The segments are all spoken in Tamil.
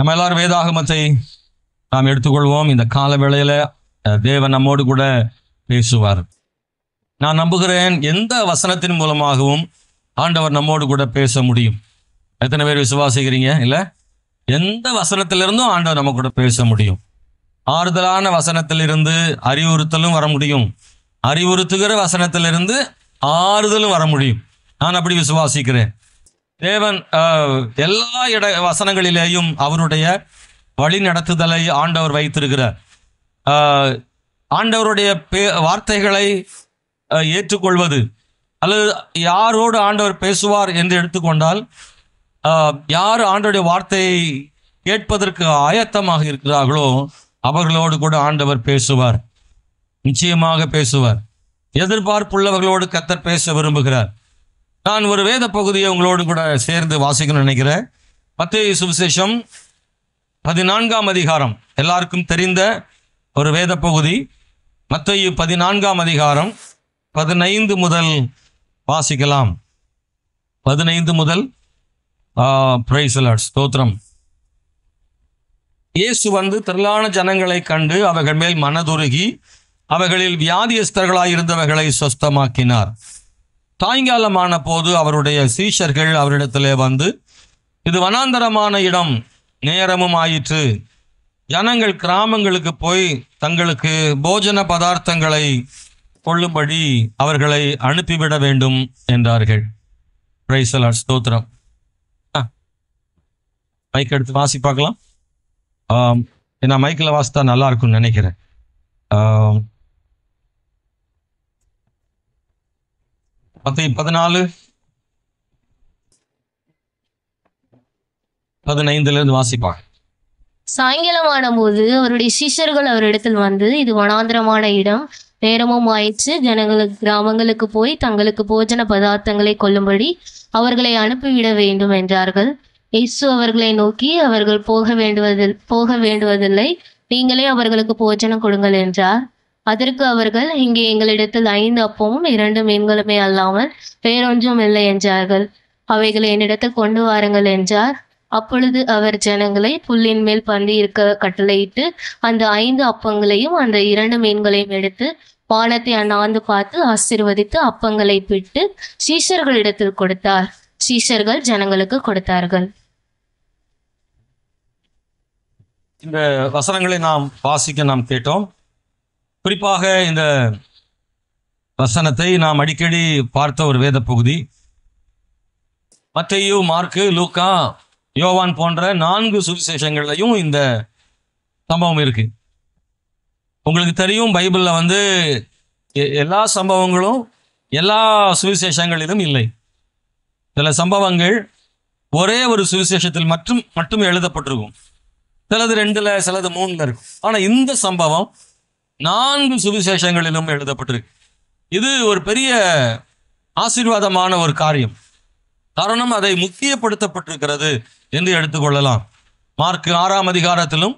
நம்ம எல்லாரும் வேதாகமத்தை நாம் எடுத்துக்கொள்வோம். இந்த கால வேளையில தேவன் நம்மோடு கூட பேசுவார். நான் நம்புகிறேன் எந்த வசனத்தின் மூலமாகவும் ஆண்டவர் நம்மோடு கூட பேச முடியும். எத்தனை பேர் விசுவாசிக்கிறீங்க? இல்லை, எந்த வசனத்திலிருந்தும் ஆண்டவர் நம்ம கூட பேச முடியும். ஆறுதலான வசனத்திலிருந்து அறிவுறுத்தலும் வர முடியும், அறிவுறுத்துகிற வசனத்திலிருந்து ஆறுதலும் வர முடியும். நான் அப்படி விசுவாசிக்கிறேன். தேவன் எல்லா வசனங்களிலேயும் அவருடைய வழி நடத்துதலை ஆண்டவர் வைத்திருக்கிறார். ஆண்டவருடைய வார்த்தைகளை ஏற்றுக்கொள்வது அல்லது யாரோடு ஆண்டவர் பேசுவார் என்று எடுத்துக்கொண்டால், யார் ஆண்டவருடைய வார்த்தையை கேட்பதற்கு ஆயத்தமாக இருக்கிறார்களோ அவர்களோடு கூட ஆண்டவர் பேசுவார், நிச்சயமாக பேசுவார். எதிர்பார்ப்புள்ளவர்களோடு கர்த்தர் பேச விரும்புகிறார். நான் ஒரு வேத பகுதியை உங்களோடு கூட சேர்ந்து வாசிக்கணும்னு நினைக்கிறேன். மத்தேயு சுவிசேஷம் 14ஆம் அதிகாரம், எல்லாருக்கும் தெரிந்த ஒரு வேத பகுதி. மத்தேயு 14ஆம் அதிகாரம் 15 முதல் வாசிக்கலாம். 15 முதல். பிரைஸ் தி லார்ட், ஸ்தோத்திரம். இயேசு வந்து திரளான ஜனங்களை கண்டு அவர்கள் மேல் மனதுருகி அவர்களில் வியாதியஸ்தர்களாயிருந்தவர்களை சொஸ்தமாக்கினார். சாயங்காலமான போது அவருடைய சீஷர்கள் அவரிடத்திலே வந்து, இது வனாந்தரமான இடம், நேரமும் ஆயிற்று, ஜனங்கள் கிராமங்களுக்கு போய் தங்களுக்கு போஜன பதார்த்தங்களை கொள்ளும்படி அவர்களை அனுப்பிவிட வேண்டும் என்றார்கள். பிரைஸ் தி லார்ட், ஸ்தோத்திரம். மைக் எடுத்து வாசி பார்க்கலாம். நான் மைக்கில் வாசித்தா நல்லா இருக்கும்னு நினைக்கிறேன். மத்தேயு 14:15 வாசிப்பாங்க. சாயங்காலமான போது அவருடைய சீஷர்கள் அவரிடத்தில் வந்து, இது வனாந்திரமான இடம், நேரமும் ஆயிற்று, ஜனங்களுக்கு கிராமங்களுக்கு போய் தங்களுக்கு போஜன பதார்த்தங்களை கொள்ளும்படி அவர்களை அனுப்பிவிட வேண்டும் என்றார்கள். இயேசு அவர்களை நோக்கி, அவர்கள் போக வேண்டுவதில்லை, நீங்களே அவர்களுக்கு போஜனம் கொடுங்கள் என்றார். அதற்கு அவர்கள், இங்கே எங்களிடத்தில் 5 அப்பமும் 2 மீன்களுமே அல்லாமல் வேறொன்றும் இல்லை என்றார்கள். அவைகளை என்னிடத்தில் கொண்டு வாருங்கள் என்றார். அப்பொழுது அவர் ஜனங்களை புல்லின் மேல் பந்தி இருக்க கட்டளையிட்டு அந்த 5 அப்பங்களையும் அந்த 2 மீன்களையும் எடுத்து வானத்தை அண்ணாந்து பார்த்து ஆசீர்வதித்து அப்பங்களை பிட்டு சீஷர்களிடத்தில் கொடுத்தார். சீஷர்கள் ஜனங்களுக்கு கொடுத்தார்கள். இந்த வசனங்களை நாம் வாசிக்க நாம் கேட்டோம். குறிப்பாக இந்த வசனத்தை நாம் அடிக்கடி பார்த்த ஒரு வேத பகுதி. மத்தேயு, மார்க்கு, லூக்கா, யோவான் போன்ற 4 சுவிசேஷங்கள்லையும் இந்த சம்பவம் இருக்கு. உங்களுக்கு தெரியும், பைபிளில் வந்து எல்லா சம்பவங்களும் எல்லா சுவிசேஷங்களிலும் இல்லை. சில சம்பவங்கள் ஒரே ஒரு சுவிசேஷத்தில் மட்டும் எழுதப்பட்டிருக்கும். சிலது 2ல், சிலது 3ல் இருக்கும். ஆனால் இந்த சம்பவம் 4 சுவிசேஷங்களிலும் எழுதப்பட்டிருக்கு. இது ஒரு பெரிய ஆசீர்வாதமான ஒரு காரியம். காரணம், அதை முக்கியப்படுத்தப்பட்டிருக்கிறது என்று எடுத்துக்கொள்ளலாம். மார்க்கு 6ஆம் அதிகாரத்திலும்,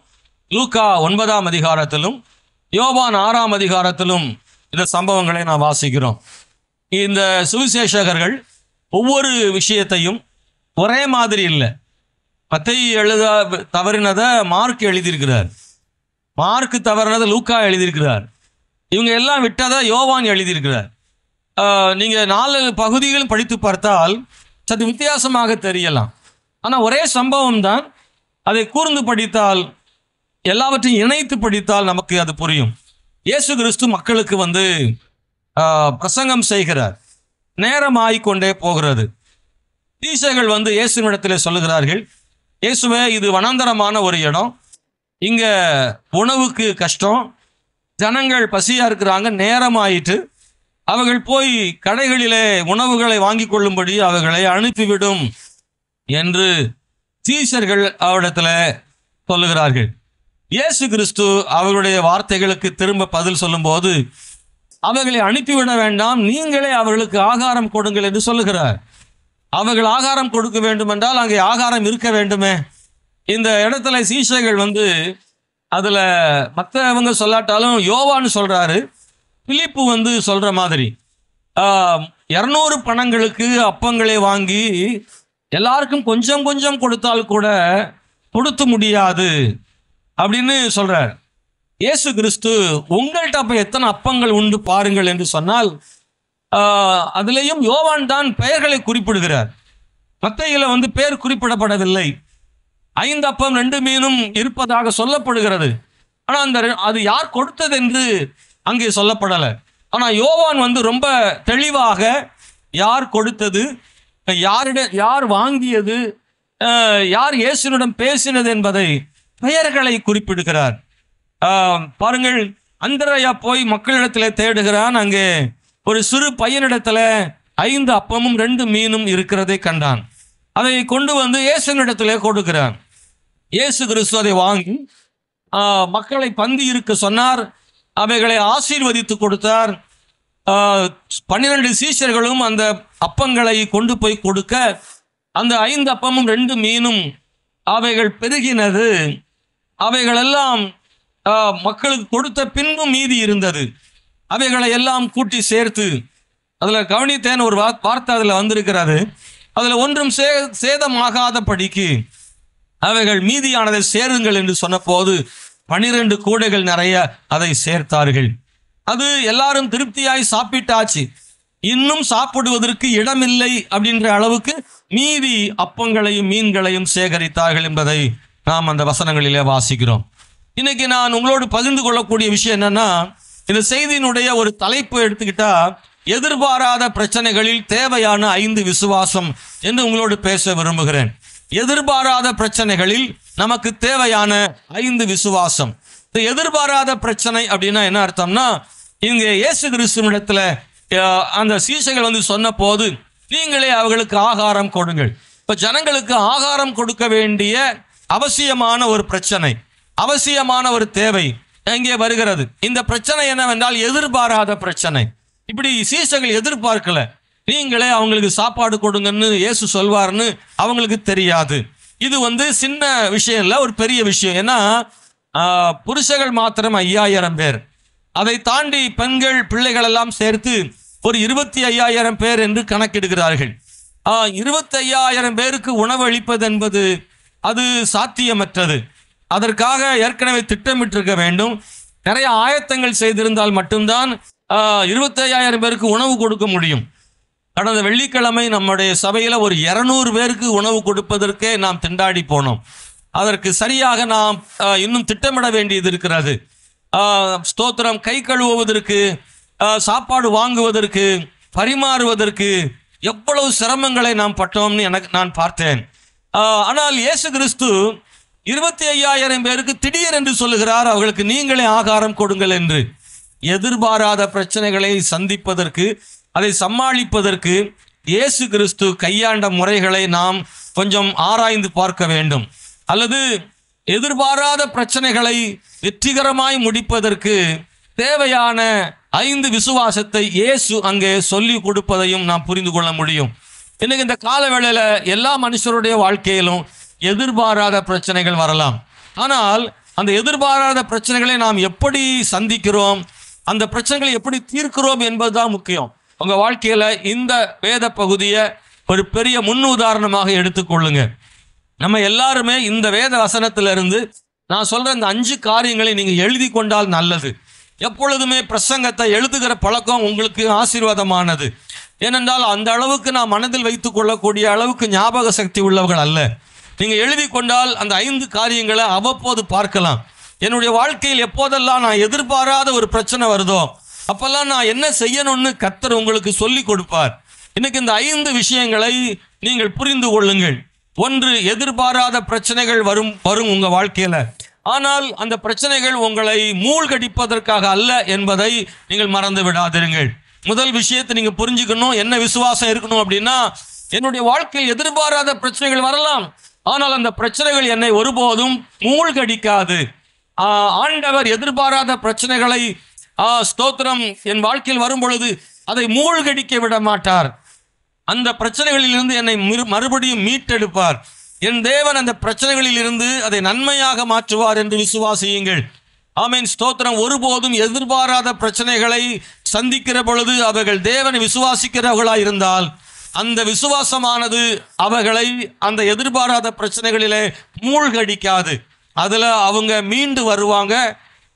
லூக்கா 9ஆம் அதிகாரத்திலும், யோவான் 6ஆம் அதிகாரத்திலும் இந்த சம்பவங்களை நாம் வாசிக்கிறோம். இந்த சுவிசேஷகர்கள் ஒவ்வொரு விஷயத்தையும் ஒரே மாதிரி இல்லை. மத்தேயு எழுத தவறினதை மார்க் எழுதியிருக்கிறார், மார்க்கு தவறினதை லூக்கா எழுதியிருக்கிறார், இவங்க எல்லாம் விட்டதை யோவான் எழுதியிருக்கிறார். நீங்கள் 4 பகுதிகளும் படித்து பார்த்தால் சற்று வித்தியாசமாக தெரியலாம். ஆனால் ஒரே சம்பவம் தான். அதை கூர்ந்து படித்தால், எல்லாவற்றையும் இணைத்து படித்தால் நமக்கு அது புரியும். இயேசு கிறிஸ்து மக்களுக்கு வந்து பிரசங்கம் செய்கிறார். நேரம் ஆகிக்கொண்டே போகிறது. சீஷர்கள் வந்து இயேசுவிடத்தில் சொல்லுகிறார்கள், இயேசுவே, இது வனாந்தரமான ஒரு இடம், இங்கே உணவுக்கு கஷ்டம், ஜனங்கள் பசியாக இருக்கிறாங்க, நேரம் ஆயிட்டு, அவர்கள் போய் கடைகளிலே உணவுகளை வாங்கி கொள்ளும்படி அவர்களை அனுப்பிவிடும் என்று சீஷர்கள் அவரிடத்தில் சொல்லுகிறார்கள். இயேசு கிறிஸ்து அவர்களுடைய வார்த்தைகளுக்கு திரும்ப பதில் சொல்லும்போது, அவர்களை அனுப்பிவிட வேண்டாம், நீங்களே அவர்களுக்கு ஆகாரம் கொடுங்கள் என்று சொல்லுகிறார். அவர்கள் ஆகாரம் கொடுக்க வேண்டும் என்றால் அங்கே ஆகாரம் இருக்க வேண்டுமே. இந்த இடத்துல சீஷர்கள் வந்து அதில் மற்றவங்க சொல்லாட்டாலும் யோவான்னு சொல்கிறாரு, பிலிப்பு வந்து சொல்கிற மாதிரி 200 பணங்களுக்கு அப்பங்களை வாங்கி எல்லாருக்கும் கொஞ்சம் கொஞ்சம் கொடுத்தால் கூட கொடுத்து முடியாது அப்படின்னு சொல்றார். இயேசு கிறிஸ்து உங்கள்கிட்ட அப்ப எத்தனை அப்பங்கள் உண்டு பாருங்கள் என்று சொன்னால், அதுலேயும் யோவான் தான் பெயர்களை குறிப்பிடுகிறார். மத்தேயுல பெயர் குறிப்பிடப்படவில்லை. 5 அப்பம் 2 மீனும் இருப்பதாக சொல்லப்படுகிறது. ஆனால் அது யார் கொடுத்தது என்று அங்கே சொல்லப்படலை. ஆனால் யோவான் ரொம்ப தெளிவாக யார் கொடுத்தது, யார் வாங்கியது, யார் இயேசுவிடம் பேசினது என்பதை பெயர்களை குறிப்பிடுகிறார். பாருங்கள், அந்திரேயா போய் மக்களிடத்தில் தேடுகிறான். அங்கே ஒரு சிறு பையனிடத்துல 5 அப்பமும் 2 மீனும் இருக்கிறதை கண்டான். அதை கொண்டு இயேசுவினிடத்திலே கொடுக்கிறான். இயேசு கிறிஸ்து அதை வாங்கி மக்களை பந்தி இருக்க சொன்னார். அவைகளை ஆசீர்வதித்து கொடுத்தார். 12 சீஷர்களும் அந்த அப்பங்களை கொண்டு போய் கொடுக்க, அந்த 5 அப்பமும் 2 மீனும் அவைகள் பெருகினது. அவைகளெல்லாம் மக்களுக்கு கொடுத்த பின்பும் மீதி இருந்தது. அவைகளை எல்லாம் கூட்டி சேர்த்து, அதில் கவனித்தேன் ஒரு வார்த்தை அதில் வந்திருக்கிறது. அதில் ஒன்றும் சேதமாகாத படிக்கு அவைகள் மீதியானதை சேருங்கள் என்று சொன்ன போது 12 கூடைகள் நிறைய அதை சேர்த்தார்கள். அது எல்லாரும் திருப்தியாய் சாப்பிட்டாச்சு. இன்னும் சாப்பிடுவதற்கு இடமில்லை அப்படின்ற அளவுக்கு மீதி அப்பங்களையும் மீன்களையும் சேகரித்தார்கள் என்பதை நாம் அந்த வசனங்களிலே வாசிக்கிறோம். இன்னைக்கு நான் உங்களோடு பகிர்ந்து கொள்ளக்கூடிய விஷயம் என்னன்னா, இந்த செய்தியினுடைய ஒரு தலைப்பு எடுத்துக்கிட்டா, எதிர்பாராத பிரச்சனைகளில் தேவையான 5 விசுவாசம் என்று உங்களோடு பேச விரும்புகிறேன். எதிர்பாராத பிரச்சனைகளில் நமக்கு தேவையான 5 விசுவாசம். இந்த எதிர்பாராத பிரச்சனை அப்படின்னா என்ன அர்த்தம்னா, இங்கே இயேசு கிறிஸ்துவினிடத்துல அந்த சீஷர்கள் சொன்ன போது, நீங்களே அவர்களுக்கு ஆகாரம் கொடுங்கள். இப்ப ஜனங்களுக்கு ஆகாரம் கொடுக்க வேண்டிய அவசியமான ஒரு பிரச்சனை, அவசியமான ஒரு தேவை எங்கே வருகிறது. இந்த பிரச்சனை என்னவென்றால் எதிர்பாராத பிரச்சனை. இப்படி சீஷர்கள் எதிர்பார்க்கல, நீங்களே அவங்களுக்கு சாப்பாடு கொடுங்கன்னு இயேசு சொல்வார்னு அவங்களுக்கு தெரியாது. இது சின்ன விஷயம் இல்லை, ஒரு பெரிய விஷயம். ஏன்னா புருஷர்கள் மாத்திரம் 5000 பேர், அதை தாண்டி பெண்கள் பிள்ளைகள் எல்லாம் சேர்த்து ஒரு 25,000 பேர் என்று கணக்கிடுகிறார்கள். 25,000 பேருக்கு உணவு அளிப்பது என்பது அது சாத்தியமற்றது. அதற்காக ஏற்கனவே திட்டமிட்டிருக்க வேண்டும். நிறைய ஆயத்தங்கள் செய்திருந்தால் மட்டும்தான் 25,000 பேருக்கு உணவு கொடுக்க முடியும். கடந்த வெள்ளிக்கிழமை நம்முடைய சபையில் ஒரு 200 பேருக்கு உணவு கொடுப்பதற்கே நாம் திண்டாடி போனோம். அதற்கு சரியாக நாம் இன்னும் திட்டமிட வேண்டியது இருக்கிறது. ஸ்தோத்திரம். கை கழுவுவதற்கு, சாப்பாடு வாங்குவதற்கு, பரிமாறுவதற்கு எவ்வளவு சிரமங்களை நாம் பட்டோம்னு நான் பார்த்தேன். ஆனால் இயேசு கிறிஸ்து 25,000 பேருக்கு திடீர் என்று சொல்லுகிறார், அவர்களுக்கு நீங்களே ஆகாரம் கொடுங்கள் என்று. எதிர்பாராத பிரச்சனைகளை சந்திப்பதற்கு, அதை சமாளிப்பதற்கு இயேசு கிறிஸ்து கையாண்ட முறைகளை நாம் கொஞ்சம் ஆராய்ந்து பார்க்க வேண்டும். அல்லது எதிர்பாராத பிரச்சனைகளை வெற்றிகரமாய் முடிப்பதற்கு தேவையான 5 விசுவாசத்தை இயேசு அங்கே சொல்லி கொடுப்பதையும் நாம் புரிந்து கொள்ள முடியும். இன்னைக்கு இந்த காலவேளையில் எல்லா மனுஷருடைய வாழ்க்கையிலும் எதிர்பாராத பிரச்சனைகள் வரலாம். ஆனால் அந்த எதிர்பாராத பிரச்சனைகளை நாம் எப்படி சந்திக்கிறோம், அந்த பிரச்சனைகளை எப்படி தீர்க்கிறோம் என்பதுதான் முக்கியம். உங்கள் வாழ்க்கையில் இந்த வேத பகுதியை ஒரு பெரிய முன் உதாரணமாக எடுத்துக்கொள்ளுங்க. நம்ம எல்லாருமே இந்த வேத வசனத்திலிருந்து நான் சொல்ற இந்த 5 காரியங்களை நீங்கள் எழுதி கொண்டால் நல்லது. எப்பொழுதுமே பிரசங்கத்தை எழுதுகிற பழக்கம் உங்களுக்கு ஆசீர்வாதமானது. ஏனென்றால் அந்த அளவுக்கு நான் மனதில் வைத்துக் கொள்ளக்கூடிய அளவுக்கு ஞாபக சக்தி உள்ளவர்கள் அல்ல. நீங்கள் எழுதி கொண்டால் அந்த 5 காரியங்களை அவ்வப்போது பார்க்கலாம். என்னுடைய வாழ்க்கையில் எப்போதெல்லாம் நான் எதிர்பாராத ஒரு பிரச்சனை வருதோ அப்பெல்லாம் நான் என்ன செய்யணும்னு கர்த்தர் உங்களுக்கு சொல்லி கொடுப்பார். இன்னைக்கு இந்த 5 விஷயங்களை நீங்கள் புரிந்து கொள்ளுங்கள். 1, எதிர்பாராத பிரச்சனைகள் வரும் உங்க வாழ்க்கையில. ஆனால் அந்த பிரச்சனைகள் உங்களை மூழ்கடிப்பதற்காக அல்ல என்பதை நீங்கள் மறந்து விடாதீர்கள். முதல் விஷயத்தை நீங்க புரிஞ்சுக்கணும். என்ன விசுவாசம் இருக்கணும் அப்படின்னா, என்னுடைய வாழ்க்கையில் எதிர்பாராத பிரச்சனைகள் வரலாம், ஆனால் அந்த பிரச்சனைகள் என்னை ஒருபோதும் மூழ்கடிக்காது. ஆண்டவர் எதிர்பாராத பிரச்சனைகளை ஸ்தோத்திரம் என் வாழ்க்கையில் வரும் பொழுது அதை மூழ்கடிக்க விட மாட்டார். அந்த பிரச்சனைகளில் இருந்து என்னை மறுபடியும் மீட்டெடுப்பார். என் தேவன் அந்த பிரச்சனைகளில் இருந்து அதை நன்மையாக மாற்றுவார் என்று விசுவாசியுங்கள். ஆமென், ஸ்தோத்திரம். ஒருபோதும் எதிர்பாராத பிரச்சனைகளை சந்திக்கிற பொழுது அவர்கள் தேவனை விசுவாசிக்கிறவர்களாக இருந்தால் அந்த விசுவாசமானது அவர்களை அந்த எதிர்பாராத பிரச்சனைகளிலே மூழ்கடிக்காது. அதுல அவங்க மீண்டு வருவாங்க.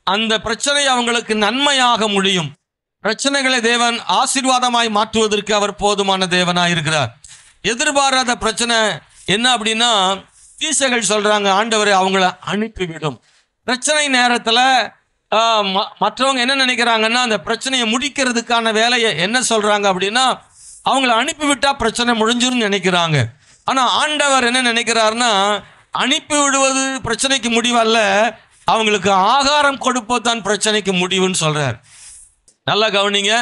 அந்த பிரச்சனை அவங்களுக்கு நன்மையாக முடியும். பிரச்சனைகளை தேவன் ஆசீர்வாதமாய் மாற்றுவதற்கு அவர் போதுமான தேவனாய் இருக்கிறார். எதிர்பாராத பிரச்சனை என்ன அப்படின்னா, தீசைகள் சொல்றாங்க, ஆண்டவரை அவங்கள அனுப்பிவிடும். பிரச்சனை நேரத்துல மற்றவங்க என்ன நினைக்கிறாங்கன்னா, அந்த பிரச்சனையை முடிக்கிறதுக்கான வேலையை என்ன சொல்றாங்க அப்படின்னா, அவங்கள அனுப்பிவிட்டா பிரச்சனை முடிஞ்சிருன்னு நினைக்கிறாங்க. ஆனா ஆண்டவர் என்ன நினைக்கிறாருன்னா, அனுப்பி விடுவது பிரச்சனைக்கு முடிவல்ல, அவங்களுக்கு ஆகாரம் கொடுப்பதுதான் பிரச்சனைக்கு முடிவுன்னு சொல்றார். நல்லா கவனிங்க.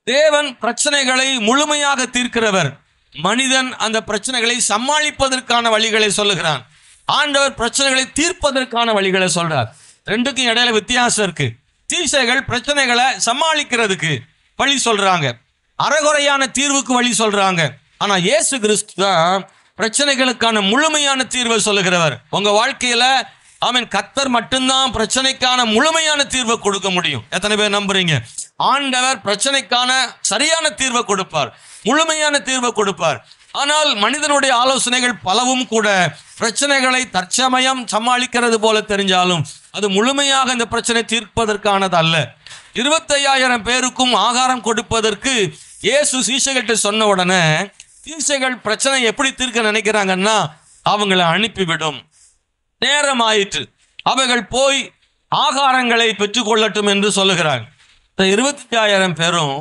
தேவன் பிரச்சனைகளை முழுமையாக தீர்க்கிறவர். மனிதன் அந்த பிரச்சனைகளை சமாளிப்பதற்கான வழிகளை சொல்லுகிறான். ஆண்டவர் பிரச்சனைகளை தீர்ப்பதற்கான வழிகளை சொல்றார். ரெண்டுக்கும் இடையில வித்தியாசம் இருக்கு. தீசைகள் பிரச்சனைகளை சமாளிக்கிறதுக்கு வழி சொல்றாங்க, அறகுறையான தீர்வுக்கு வழி சொல்றாங்க. ஆனா இயேசு கிறிஸ்து தான் பிரச்சனைகளுக்கான முழுமையான தீர்வை சொல்லுகிறவர். உங்க வாழ்க்கையில ஆமென், கர்த்தர் மட்டும்தான் பிரச்சனைக்கான முழுமையான தீர்வை கொடுக்க முடியும். எத்தனை பேர் நம்புறீங்க? ஆண்டவர் பிரச்சனைக்கான சரியான தீர்வை கொடுப்பார், முழுமையான தீர்வை கொடுப்பார். ஆனால் மனிதனுடைய ஆலோசனைகள் பலவும் கூட பிரச்சனைகளை தற்சமயம் சமாளிக்கிறது போல தெரிஞ்சாலும் அது முழுமையாக இந்த பிரச்சனை தீர்ப்பதற்கானது அல்ல. 25,000 பேருக்கும் ஆகாரம் கொடுப்பதற்கு இயேசு சீஷைகள்கிட்ட சொன்ன உடனே சீஷைகள் பிரச்சனை எப்படி தீர்க்க நினைக்கிறாங்கன்னா, அவங்களை அனுப்பிவிடும், நேரம் ஆயிற்று, அவைகள் போய் ஆகாரங்களை பெற்றுக்கொள்ளட்டும் என்று சொல்லுகிறாங்க. 25,000 பேரும்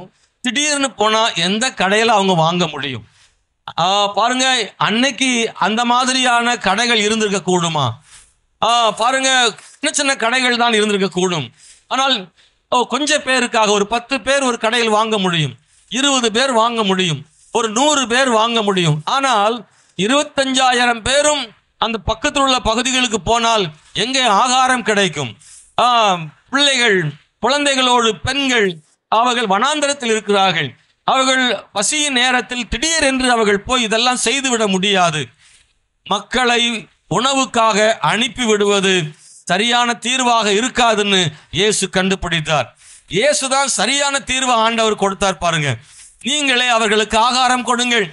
திடீர்னு போனா எந்த கடையில் அவங்க வாங்க முடியும்? பாருங்க, அன்னைக்கு அந்த மாதிரியான கடைகள் இருந்திருக்க கூடுமா? பாருங்க, சின்ன சின்ன கடைகள் தான் இருந்திருக்க கூடும். ஆனால் கொஞ்சம் பேருக்காக ஒரு 10 பேர் ஒரு கடையில் வாங்க முடியும், 20 பேர் வாங்க முடியும், ஒரு 100 பேர் வாங்க முடியும். ஆனால் 25,000 பேரும் அந்த பக்கத்தில் உள்ள பகுதிகளுக்கு போனால் எங்கே ஆகாரம் கிடைக்கும்? பிள்ளைகள், குழந்தைகளோடு பெண்கள் அவர்கள் வனாந்தரத்தில் இருக்கிறார்கள். அவர்கள் பசியின் நேரத்தில் திடீர் என்று அவர்கள் போய் இதெல்லாம் செய்துவிட முடியாது. மக்களை உணவுக்காக அனுப்பி விடுவது சரியான தீர்வாக இருக்காதுன்னு இயேசு கண்டுபிடித்தார். இயேசுதான் சரியான தீர்வை ஆண்டவர் கொடுத்தார். பாருங்க, நீங்களே அவர்களுக்கு ஆகாரம் கொடுங்கள்.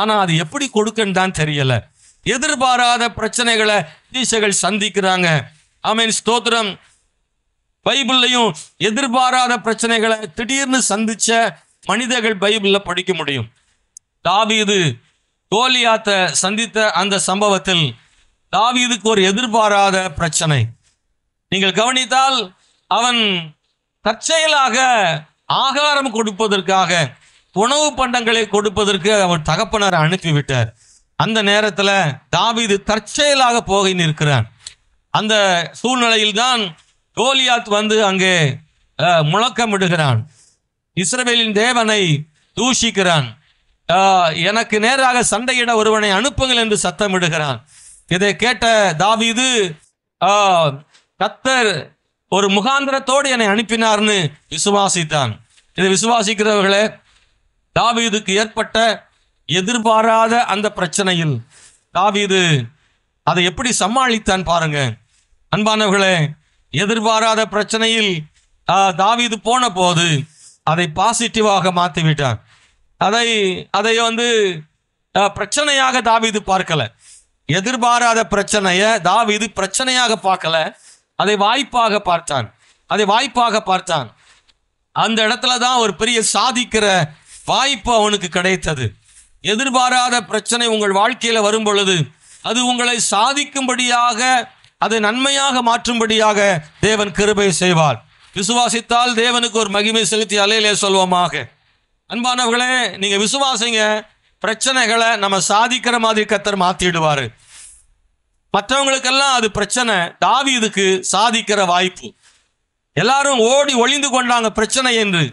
ஆனா அது எப்படி கொடுக்கன்னு தான் தெரியல. எதிர்பாராத பிரச்சனைகளை தீசைகள் சந்திக்கிறாங்க. ஆமென், ஸ்தோத்திரம். பைபிள்லையும் எதிர்பாராத பிரச்சனைகளை திடீர்னு சந்திச்ச மனிதர்கள் பைபிள்ல படிக்க முடியும். தாவீது கோலியாத்தை சந்தித்த அந்த சம்பவத்தில் தாவீதுக்கு ஒரு எதிர்பாராத பிரச்சனை. நீங்கள் கவனித்தால், அவன் தற்செயலாக ஆகாரம் கொடுப்பதற்காக, உணவு பண்டங்களை கொடுப்பதற்கு அவர் தகப்பனாரை அனுப்பிவிட்டார். அந்த நேரத்தில் தாவீது தற்செயலாக போக நிற்கிறான். அந்த சூழ்நிலையில் தான் கோலியாத் வந்து அங்கே முழக்கமிடுகிறான், இஸ்ரவேலின் தேவனை தூஷிக்கிறான், எனக்கு நேராக சண்டையிட ஒருவனை அனுப்புங்கள் என்று சத்தமிடுகிறான். இதை கேட்ட தாவீது, கர்த்தர் ஒரு முகாந்திரத்தோடு என்னை அனுப்பினார்னு விசுவாசித்தான். இதை விசுவாசிக்கிறவர்களே, தாவீதுக்கு ஏற்பட்ட எதிர்பாராத அந்த பிரச்சனையில் தாவீது அதை எப்படி சமாளித்தான் பாருங்க. அன்பானவர்களே, எதிர்பாராத பிரச்சனையில் தாவீது போன போது அதை பாசிட்டிவாக மாற்றிவிட்டார். அதை பிரச்சனையாக தாவீது பார்க்கல. எதிர்பாராத பிரச்சனையை தாவீது பிரச்சனையாக பார்க்கல, அதை வாய்ப்பாக பார்த்தான். அந்த இடத்துல தான் ஒரு பெரிய சாதிக்கிற வாய்ப்பு அவனுக்கு கிடைத்தது. எதிர்பாராத பிரச்சனை உங்கள் வாழ்க்கையில வரும் பொழுது அது உங்களை சாதிக்கும்படியாக, அதை நன்மையாக மாற்றும்படியாக தேவன் கிருபை செய்வார். விசுவாசித்தால் தேவனுக்கு ஒரு மகிமை செலுத்தி அலையிலே சொல்வோமாக. அன்பானவர்களே, நீங்க விசுவாசிங்க, பிரச்சனைகளை நம்ம சாதிக்கிற மாதிரி கர்த்தர் மாத்திடுவாரு. மற்றவங்களுக்கெல்லாம் அது பிரச்சனை, தாவீதுக்கு சாதிக்கிற வாய்ப்பு. எல்லாரும் ஓடி ஒளிந்து கொண்டாங்க பிரச்சனை என்று.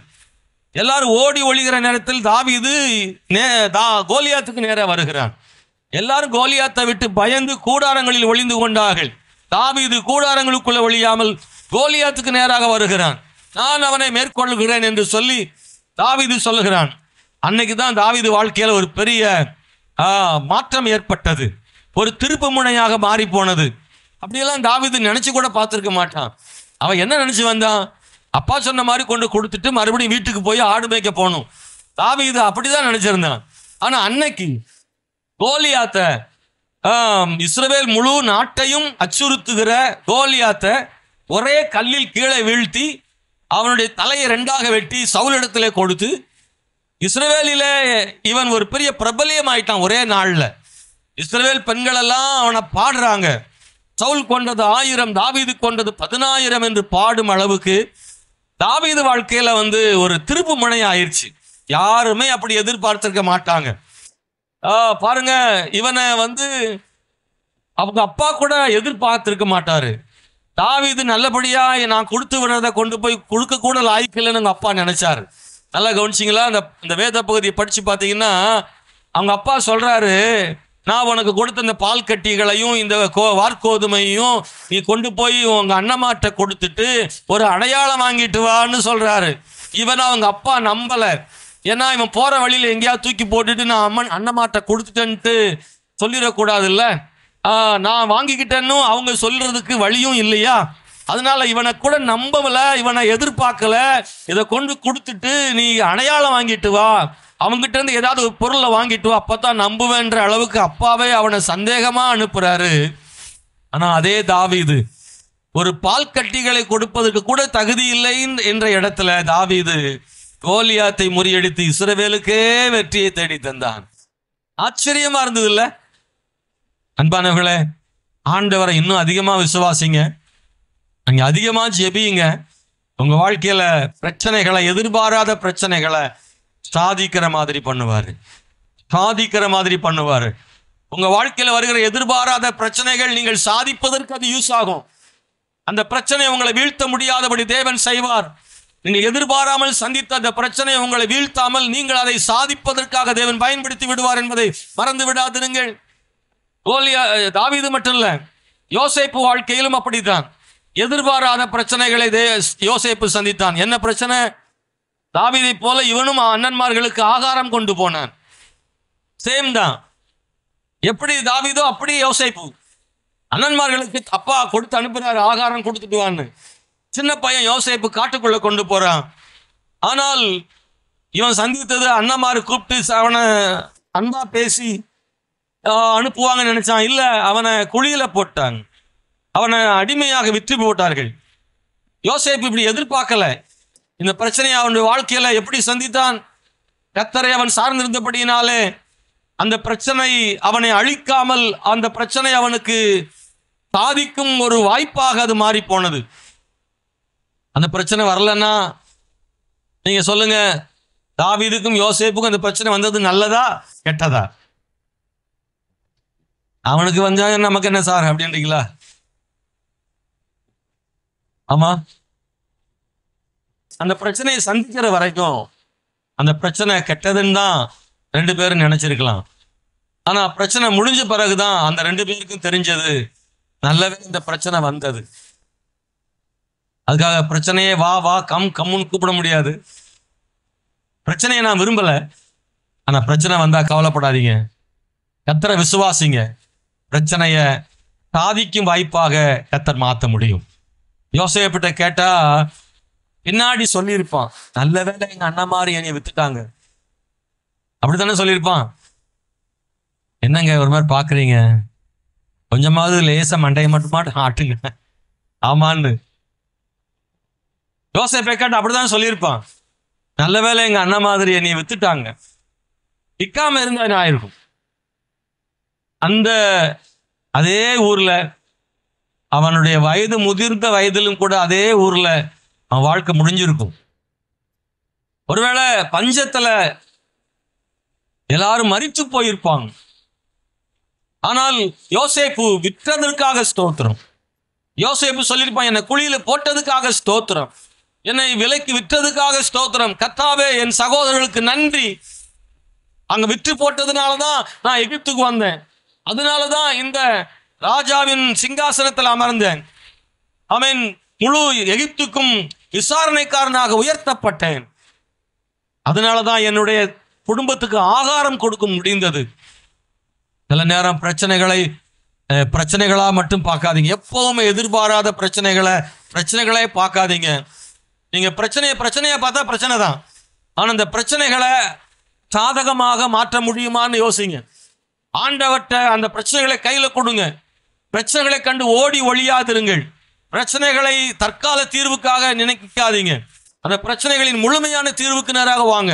எல்லாரும் ஓடி ஒளிகிற நேரத்தில் தாவீது கோலியாத்துக்கு நேரா வருகிறான். எல்லாரும் கோலியாத்தை விட்டு பயந்து கூடாரங்களில் ஒளிந்து கொண்டார்கள். தாவீது கூடாரங்களுக்குள்ள ஒளியாமல் கோலியாத்துக்கு நேராக வருகிறான். நான் அவனை மேற்கொள்கிறேன் என்று சொல்லி தாவீது சொல்லுகிறான். அன்னைக்கு தான் தாவீது வாழ்க்கையில் ஒரு பெரிய மாற்றம் ஏற்பட்டது, ஒரு திருப்பு முனையாக மாறி போனது. அப்படியெல்லாம் தாவீது நினைச்சு கூட பார்த்துருக்க மாட்டான். அவன் என்ன நினைச்சு வந்தான்? அப்பா சொன்ன மாதிரி கொண்டு கொடுத்துட்டு மறுபடியும் வீட்டுக்கு போய் ஆடு மேய்க்க போகணும். தாவீது அப்படிதான் நினைச்சிருந்தான். ஆனா அன்னைக்கு கோலியாத்த, இஸ்ரவேல் முழு நாட்டையும் அச்சுறுத்துகிற கோலியாத்த ஒரே கல்லில் கீழே வீழ்த்தி அவனுடைய தலையை 2ஆக வெட்டி சவுலிடத்திலே கொடுத்து, இஸ்ரவேலிலே இவன் ஒரு பெரிய பிரபலியம் ஆயிட்டான். ஒரே நாள்ல இஸ்ரவேல் பெண்கள் எல்லாம் அவனை பாடுறாங்க. சவுல் கொண்டது 1000, தாவீது கொண்டது 10,000 என்று பாடும் அளவுக்கு தாவீது வாழ்க்கையில ஒரு திருப்பு முனை ஆயிடுச்சு. யாருமே அப்படி எதிர்பார்த்திருக்க மாட்டாங்க. பாருங்க, இவனை அவங்க அப்பா கூட எதிர்பார்த்திருக்க மாட்டாரு. தாவீது நல்லபடியா நான் கொடுத்து விடுறதை கொண்டு போய் கொடுக்க கூட லாய்க்கில்லைன்னு அப்பா நினைச்சாரு. நல்லா கவனிச்சிங்களா? இந்த வேத பகுதியை படிச்சு பார்த்தீங்கன்னா அவங்க அப்பா சொல்றாரு, நான் உனக்கு கொடுத்த இந்த பால் கட்டிகளையும் இந்த வார்கோதுமையும் நீ கொண்டு போய் உங்க அண்ணமாட்ட கொடுத்துட்டு ஒரு அடையாளம் வாங்கிட்டு வான்னு சொல்றாரு. இவன் அவங்க அப்பா நம்பல. ஏன்னா இவன் போற வழியில எங்கேயாவது தூக்கி போட்டுட்டு நான் அண்ணமாட்ட கொடுத்துட்டேன்ட்டு சொல்லிடக்கூடாதுல்ல. நான் வாங்கிக்கிட்டேன்னு அவங்க சொல்றதுக்கு வழியும் இல்லையா? அதனால இவனை கூட நம்பல, இவனை எதிர்பார்க்கல. இதை கொண்டு கொடுத்துட்டு நீ அடையாளம் வாங்கிட்டு வா, அவங்ககிட்ட இருந்து ஏதாவது ஒரு பொருளை வாங்கிட்டு வா, அப்பதான் நம்புவேன்ற அளவுக்கு அப்பாவே அவனை சந்தேகமா அனுப்புறாரு. ஆனா அதே தாவீது ஒரு பால் கட்டிகளை கொடுப்பதற்கு கூட தகுதி இல்லை என்ற இடத்துல தாவீது கோலியாத்தை முறியடித்து இஸ்ரவேலுக்கே வெற்றியை தேடி தந்தான். ஆச்சரியமா இருந்தது இல்ல? அன்பானவர்களே, ஆண்டவரை இன்னும் அதிகமா விசுவாசிங்க, நீங்க அதிகமா ஜெபியுங்க. உங்க வாழ்க்கையில பிரச்சனைகளை, எதிர்பாராத பிரச்சனைகளை சாதிக்கிற மாதிரி பண்ணுவாரு, சாதிக்கிற மாதிரி பண்ணுவாரு. உங்க வாழ்க்கையில வருகிற எதிர்பாராத பிரச்சனைகள் நீங்கள் சாதிப்பதற்கு அது யூஸ் ஆகும். அந்த பிரச்சனை உங்களை வீழ்த்த முடியாதபடி தேவன் செய்வார். நீங்கள் எதிர்பாராமல் சந்தித்த அந்த பிரச்சனை உங்களை வீழ்த்தாமல் நீங்கள் அதை சாதிப்பதற்காக தேவன் பயன்படுத்தி விடுவார் என்பதை மறந்து விடாதிருங்கள். தாவீது மட்டும் இல்ல, யோசேப்பு வாழ்க்கையிலும் அப்படித்தான். எதிர்பாராத பிரச்சனைகளை யோசேப்பு சந்தித்தான். என்ன பிரச்சனை? தாவீதை போல இவனும் அண்ணன்மார்களுக்கு ஆகாரம் கொண்டு போனான். சேம் தான். எப்படி தாவீதோ அப்படி யோசேப்பு அண்ணன்மார்களுக்கு அப்பா கொடுத்து அனுப்பினார், ஆகாரம் கொடுத்துட்டு வான்னு. சின்ன பையன் யோசேப்பு காட்டுக்குள்ள கொண்டு போறான். ஆனால் இவன் சந்தித்தது அண்ணன்மாரு கூப்பிட்டு அவனை அன்பா பேசி அனுப்புவாங்கன்னு நினைச்சான். இல்ல, அவனை குழியில போட்டான், அவனை அடிமையாக விற்று போட்டார்கள். யோசேப்பு இப்படி எதிர்பார்க்கல. இந்த பிரச்சனையை அவனுடைய வாழ்க்கையில எப்படி சந்தித்தான்? கர்த்தரை அவன் சார்ந்திருந்தபடியினாலே அந்த பிரச்சனை அவனை அழிக்காமல் அந்த பிரச்சனை அவனுக்கு சாதிக்கும் ஒரு வாய்ப்பாக அது மாறி போனது. அந்த பிரச்சனை வரலன்னா நீங்க சொல்லுங்க, தாவீதுக்கும் யோசேப்புக்கும் அந்த பிரச்சனை வந்தது நல்லதா கெட்டதா? அவனுக்கு வந்தாங்க, நமக்கு என்ன சார் அப்படின்றீங்களா? ஆமா, அந்த பிரச்சனையை சந்திக்கிற வரைக்கும் அந்த பிரச்சனை கெட்டதுன்னு தான் 2 பேரும் நினைச்சிருக்கலாம். ஆனா பிரச்சனை முடிஞ்ச பிறகுதான் அந்த 2 பேருக்கும் தெரிஞ்சது நல்லவே இந்த பிரச்சனை வந்தது. அதுக்காக பிரச்சனையே வா வா கம் கம்முன்னு கூப்பிட முடியாது. பிரச்சனையை நான் விரும்பல, ஆனா பிரச்சனை வந்தா கவலைப்படாதீங்க, கர்த்தரை விசுவாசிங்க. பிரச்சனைய சாதிக்கும் வாய்ப்பாக கர்த்தர் மாற்ற முடியும். யோசேப்பிட்ட கேட்டா பின்னாடி சொல்லியிருப்பான், நல்ல வேளை எங்க அண்ணன் மாதிரி என்னைய வித்துட்டாங்க, அப்படித்தானே சொல்லியிருப்பான். என்னங்க ஒரு மாதிரி பாக்குறீங்க, கொஞ்சமாவது லேசா மண்டையை மட்டும் ஆட்டுங்க ஆமான்னு. யோசேப்பை கேட்டா அப்படிதான் சொல்லியிருப்பான், நல்ல வேளை எங்க அண்ணன் மாதிரி என்னைய வித்துட்டாங்க, விற்காம இருந்தா என்ன ஆயிருக்கும். அதே ஊர்ல அவனுடைய வயது முதிர்ந்த வயதிலும் கூட அதே ஊர்ல அவன் வாழ்க்கை முடிஞ்சிருக்கும். ஒருவேளை பஞ்சத்துல எல்லாரும் மரித்து போயிருப்பாங்க. ஆனால் யோசேப்பு விற்றதற்காக ஸ்தோத்திரம். யோசேப்பு சொல்லியிருப்பான், என்னை குழியில போட்டதுக்காக ஸ்தோத்திரம், என்னை விலைக்கு விற்றதுக்காக ஸ்தோத்திரம், கர்த்தாவே என் சகோதரர்களுக்கு நன்றி, அங்க விற்று போட்டதுனாலதான் நான் எகிப்துக்கு வந்தேன், அதனாலதான் இந்த ராஜாவின் சிங்காசனத்தில் அமர்ந்தேன், அவன் முழு எகிப்துக்கும் விசாரணைக்காரனாக உயர்த்தப்பட்டேன், அதனாலதான் என்னுடைய குடும்பத்துக்கு ஆகாரம் கொடுக்க முடிந்தது. சில நேரம் பிரச்சனைகளா மட்டும் பார்க்காதீங்க. எப்பவுமே எதிர்பாராத பிரச்சனைகளே பார்க்காதீங்க. நீங்க பிரச்சனையை பார்த்தா பிரச்சனை தான். ஆனா இந்த பிரச்சனைகளை சாதகமாக மாற்ற முடியுமான்னு யோசிங்க. ஆண்டவர்கிட்ட அந்த பிரச்சனைகளை கையில கொடுங்க. பிரச்சனைகளை கண்டு ஓடி ஒழியாதிருங்கள். பிரச்சனைகளை தற்கால தீர்வுக்காக நினைக்காதீங்க. அந்த பிரச்சனைகளின் முழுமையான தீர்வுக்கு நேராக வாங்க.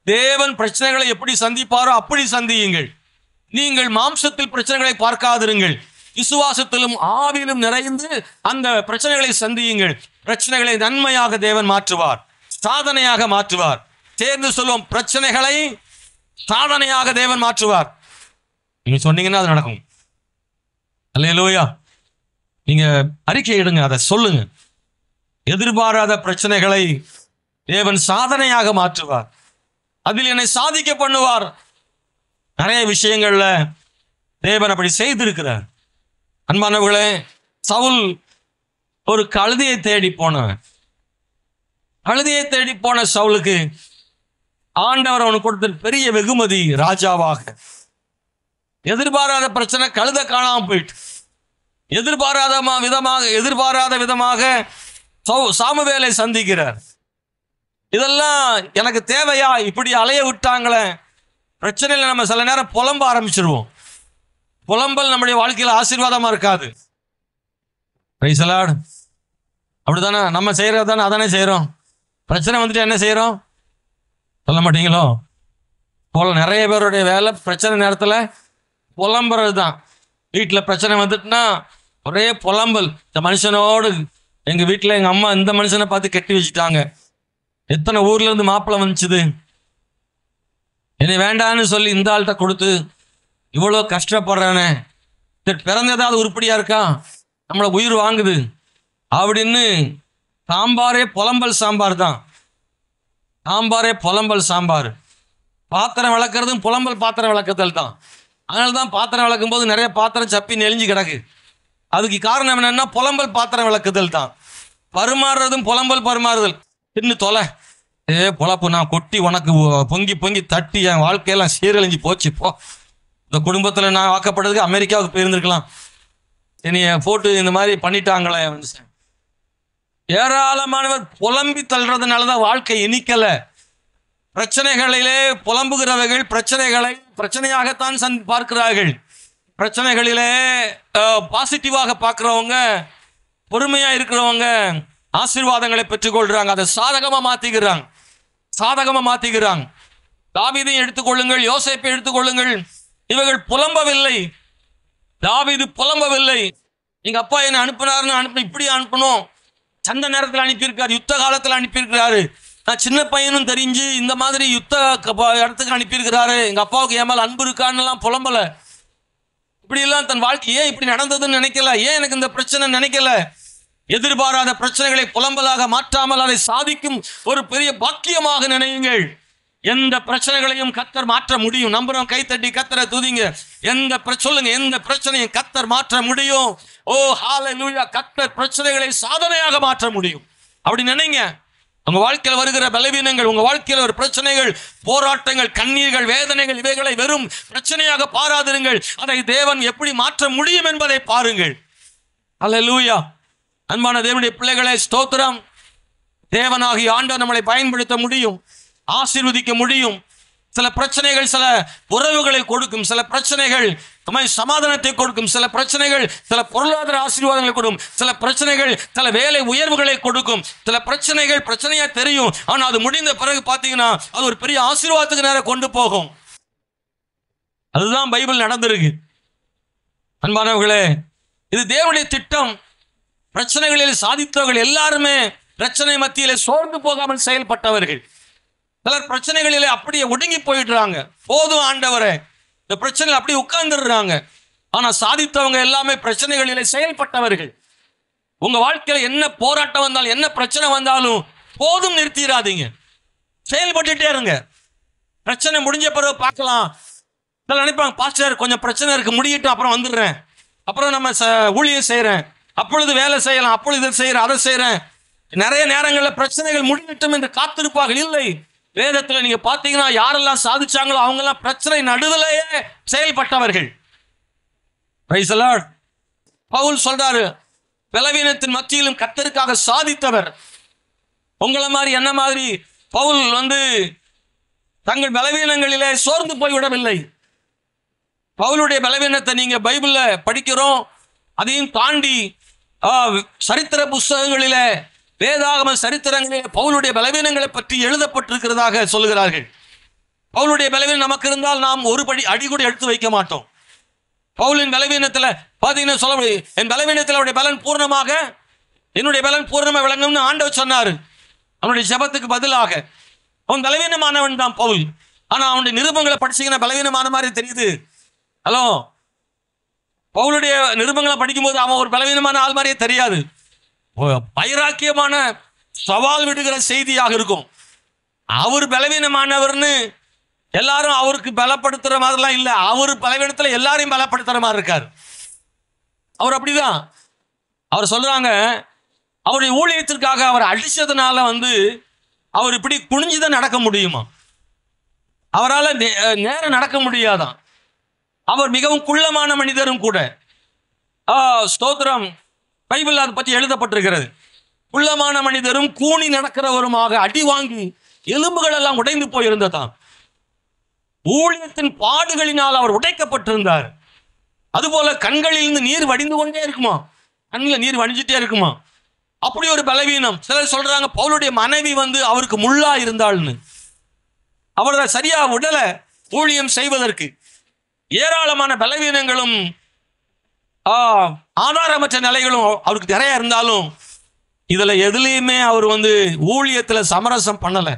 தேவன் பிரச்சனைகளை எப்படி சந்திப்பாரோ அப்படி சந்தியுங்கள். நீங்கள் மாம்சத்தில் பிரச்சனைகளை பார்க்காதிருங்கள். விசுவாசத்திலும் ஆவியிலும் நிறைந்து அந்த பிரச்சனைகளை சந்தியுங்கள். பிரச்சனைகளை நன்மையாக தேவன் மாற்றுவார், சாதனையாக மாற்றுவார். சேர்ந்து சொல்லுவோம், பிரச்சனைகளை சாதனையாக தேவன் மாற்றுவார். நீங்க சொன்னீங்கன்னா அது நடக்கும். அல்லேலூயா. நீங்க அறிக்கை இடுங்க, அதை சொல்லுங்க. எதிர்பாராத பிரச்சனைகளை தேவன் சாதனையாக மாற்றுவார். அதில் என்னை சாதிக்க பண்ணுவார். நிறைய விஷயங்கள்ல தேவன் அப்படி செய்திருக்கிறார். அன்பானவர்களே, சவுல் ஒரு கழுதையை தேடி போனவன். கழுதையை தேடி போன சவுலுக்கு ஆண்டவர் அவனுக்கு கொடுத்த பெரிய வெகுமதி ராஜாவாக. எதிர்பாராத பிரச்சனை, கழுதை காணாம போயிட்டு. எதிர்பாராத விதமாக சாமுவேலை சந்திக்கிறார். இதெல்லாம் எனக்கு தேவையா? இப்படி அலைய விட்டாங்களே. பிரச்சனையில் நம்ம சில நேரம் புலம்ப ஆரம்பிச்சிருவோம். புலம்பல் நம்முடைய வாழ்க்கையில் ஆசீர்வாதமா இருக்காது. Price the Lord. அப்படித்தானே நம்ம செய்யறது தானே, அதானே செய்யறோம். பிரச்சனை வந்துட்டு என்ன செய்யறோம்? சொல்ல மாட்டீங்களோ? நிறைய பேருடைய வேலை பிரச்சனை நேரத்தில் புலம்புறது தான். வீட்டில் பிரச்சனை வந்துட்டுனா ஒரே புலம்பல். இந்த மனுஷனோடு, எங்கள் வீட்டில் எங்கள் அம்மா இந்த மனுஷனை பார்த்து கட்டி வச்சுட்டாங்க, எத்தனை ஊர்ல இருந்து மாப்பிள்ளை வந்துச்சுது, என்னை வேண்டான்னு சொல்லி இந்த ஆள்கிட்ட கொடுத்து இவ்வளோ கஷ்டப்படுறானே, பிறந்ததாவது உருப்படியா இருக்கா, நம்மளை உயிர் வாங்குது அப்படின்னு சாம்பாரே புலம்பல் சாம்பார் தான். சாம்பாரே புலம்பல் சாம்பார். பாத்திரம் விளக்குறதும் புலம்பல் பாத்திரம் விளக்குதல் தான். அதனால தான் பாத்திரம் விளக்கும் போது நிறைய பாத்திரம் சப்பி நெளிஞ்சு கிடக்கு. அதுக்கு காரணம் என்னன்னா புலம்பல் பாத்திரம் விளக்குதல் தான். பரிமாறுறதும் புலம்பல் பரிமாறுதல். தின்னு தொலை, பொழப்பு நான் கொட்டி உனக்கு பொங்கி பொங்கி தட்டி என் வாழ்க்கையெல்லாம் சீரழிஞ்சு போச்சு. போ, இந்த குடும்பத்தில் நான் வாக்கப்படுறதுக்கு அமெரிக்காவுக்கு போயிருந்துருக்கலாம், என்னைய போட்டு இந்த மாதிரி பண்ணிட்டாங்களே. ஏராளமானவர் புலம்பி தள்ளுறதுனால தான் வாழ்க்கை இனிக்கலை. பிரச்சனைகளிலே புலம்புகிறவர்கள் பிரச்சனையாகத்தான் பார்க்கிறார்கள். பிரச்சனைகளிலே பாசிட்டிவாக பார்க்குறவங்க, பொறுமையாக இருக்கிறவங்க ஆசீர்வாதங்களை பெற்றுக்கொள்றாங்க. அதை சாதகமாக மாற்றிக்கிறாங்க. தாவீதையும் எடுத்துக்கொள்ளுங்கள், யோசேப்பை எடுத்துக்கொள்ளுங்கள். இவர்கள் புலம்பவில்லை. தாவீது புலம்பவில்லை. எங்க அப்பா என்ன அனுப்பினாருன்னு இப்படி அனுப்பணும், சண்டை நேரத்தில் அனுப்பியிருக்காரு, யுத்த காலத்தில் அனுப்பியிருக்கிறாரு, நான் சின்ன பையனும் தெரிஞ்சு இந்த மாதிரி யுத்த இடத்துக்கு அனுப்பியிருக்கிறாரு, எங்க அப்பாவுக்கு ஏமால் அன்பு இருக்கான்னுலாம் புலம்பல. இப்படி எல்லாம் தன் வாழ்க்கை ஏன் இப்படி நடந்ததுன்னு நினைக்கல. ஏன் எனக்கு இந்த பிரச்சனை நினைக்கல. எதிர்பாராத பிரச்சனைகளை புலம்பலாக மாற்றாமல் அதை சாதிக்கும் ஒரு பெரிய பாக்கியமாக நினையுங்கள். எந்த பிரச்சனைகளையும் கர்த்தர் மாற்ற முடியும். நம்புறோம், கைத்தட்டி கர்த்தரை துதிங்க. சொல்லுங்க, எந்த பிரச்சனையும் கர்த்தர் மாற்ற முடியும். ஓ ஹல்லேலூயா. கர்த்தர் பிரச்சனைகளை சாதனையாக மாற்ற முடியும். அப்படி நினைங்க. உங்க வாழ்க்கையில் வருகிற பலவீனங்கள், உங்க வாழ்க்கையில் ஒரு பிரச்சனைகள், போராட்டங்கள், கண்ணீர்கள், வேதனைகள், இவைகளை வெறும் பிரச்சனையாக பாராதிருங்கள். அதை தேவன் எப்படி மாற்ற முடியும் என்பதை பாருங்கள். ஹல்லேலூயா. அன்பான தேவனுடைய பிள்ளைகளே, ஸ்தோத்திரம். தேவனாகிய ஆண்டவர் நம்மளை பயன்படுத்த முடியும், ஆசீர்வதிக்க முடியும். சில பிரச்சனைகள் சில உறவுகளை கொடுக்கும், சில பிரச்சனைகள் சமாதானத்தை கொடுக்கும், சில பிரச்சனைகள் சில பொருளாதார ஆசீர்வாதங்களை கொடுக்கும், சில பிரச்சனைகள் சில வேலை உயர்வுகளை கொடுக்கும், சில பிரச்சனைகள் பிரச்சனையா தெரியும், ஆனா அது முடிந்த பிறகு பார்த்தீங்கன்னா அது ஒரு பெரிய ஆசீர்வாதத்துக்கு நேரம் கொண்டு போகும். அதுதான் பைபிள் நடந்திருக்கு. அன்பானவர்களே, இது தேவனுடைய திட்டம். பிரச்சனைகளில் சாதித்தவர்கள் எல்லாருமே பிரச்சனை மத்தியிலே சோர்ந்து போகாமல் செயல்பட்டவர்கள். சிலர் பிரச்சனைகளிலே அப்படியே ஒடுங்கி போயிடுறாங்க. போதும் ஆண்டவரே, இந்த பிரச்சனைகள் அப்படியே உட்கார்ந்துடுறாங்க. ஆனா சாதித்தவங்க எல்லாமே பிரச்சனைகளிலே செயல்பட்டவர்கள். உங்க வாழ்க்கையில என்ன போராட்டம் வந்தாலும், என்ன பிரச்சனை வந்தாலும் போதும் நிறுத்திடாதீங்க, செயல்பட்டுட்டே இருங்க. பிரச்சனை முடிஞ்ச பிறகு பார்க்கலாம். சிலர் நினைப்பாங்க, பாஸ்டர் கொஞ்சம் பிரச்சனை இருக்கு, முடியட்டும், அப்புறம் வந்துடுறேன், அப்புறம் நம்ம ஊழியம் செய்யறேன், அப்பொழுது வேலை செய்யலாம், அப்பொழுது இதை செய்யறேன், அதை செய்யறேன். நிறைய நேரங்களில் பிரச்சனைகள் முடியட்டும் என்று காத்திருப்பார்கள். இல்லை, வேதத்தில் நீங்க பார்த்தீங்கன்னா யாரெல்லாம் சாதிச்சாங்களோ அவங்கெல்லாம் பிரச்சனை நடுவிலேயே செயல்பட்டவர்கள். Praise the Lord. பவுல் சொல்றாரு, பலவீனத்தின் மத்தியிலும் கர்த்தருக்காக சாதித்தவர். உங்களை மாதிரி என்ன மாதிரி பவுல் தங்கள் பலவீனங்களிலே சோர்ந்து போய்விடவில்லை. பவுலுடைய பலவீனத்தை நீங்க பைபிள்ல படிக்கிறோம். அதையும் தாண்டி சரித்திர புஸ்தகங்களிலே, வேதாகம சரித்திரங்களிலே பவுலுடைய பலவீனங்களை பற்றி எழுதப்பட்டிருக்கிறதாக சொல்லுகிறார்கள். பவுலுடைய பலவீனம் நமக்கு இருந்தால் நாம் ஒரு அடி கூட எடுத்து வைக்க மாட்டோம். பவுலின் பலவீனத்தில் பார்த்தீங்கன்னா சொல்ல முடியும், என் பலவீனத்தில் அவருடைய பலன் பூர்ணமாக, என்னுடைய பலன் பூர்ணமாக விளங்கும்னு ஆண்டவர் சொன்னார். அவனுடைய ஜெபத்துக்கு பதிலாக அவன் பலவீனமானவன் தான் பவுல். ஆனால் அவனுடைய நிருபங்களை படிச்சீங்கன்னா பலவீனமான மாதிரி தெரியுது. ஹலோ, பவுலுடைய நிருபங்களை படிக்கும்போது அவன் ஒரு பலவீனமான ஆள் மாதிரியே தெரியாது. வைராக்கியமான சவால் விடுகிற செய்தியாக இருக்கும். அவர் பலவீனமானவர்னு எல்லாரும் அவருக்கு பலப்படுத்துற மாதிரிலாம் இல்லை. அவர் பலவீனத்தில் எல்லாரையும் பலப்படுத்துற மாதிரி இருக்கார். அவர் அப்படிதான். அவர் சொல்றாங்க, அவருடைய ஊழியத்திற்காக அவர் அடிச்சதுனால அவர் இப்படி குனிஞ்சுதான் நடக்க முடியுமா, அவரால் நேரம் நடக்க முடியாதான். அவர் மிகவும் குள்ளமான மனிதரும் கூட. ஸ்தோத்திரம், பைபிள் அதை பற்றி எழுதப்பட்டிருக்கிறது. குள்ளமான மனிதரும் கூனி நடக்கிறவருமாக அடி வாங்கி எலும்புகள் எல்லாம் உடைந்து போயிருந்ததாம். ஊழியத்தின் பாடுகளினால் அவர் உடைக்கப்பட்டிருந்தார். அதுபோல கண்களில் இருந்து நீர் வடிந்து கொண்டே இருக்குமா, கண்ணில் நீர் வடிஞ்சிட்டே இருக்குமா, அப்படி ஒரு பலவீனம். சிலர் சொல்றாங்க பவுலுடைய மனைவி அவருக்கு முள்ளா இருந்தாள்னு. அவரை சரியா விடல ஊழியம் செய்வதற்கு. ஏராளமான பலவீனங்களும் ஆதாரமற்ற நிலைகளும் அவருக்கு நிறைய இருந்தாலும் இதுல எதுலையுமே அவர் ஊழியத்துல சமரசம் பண்ணல.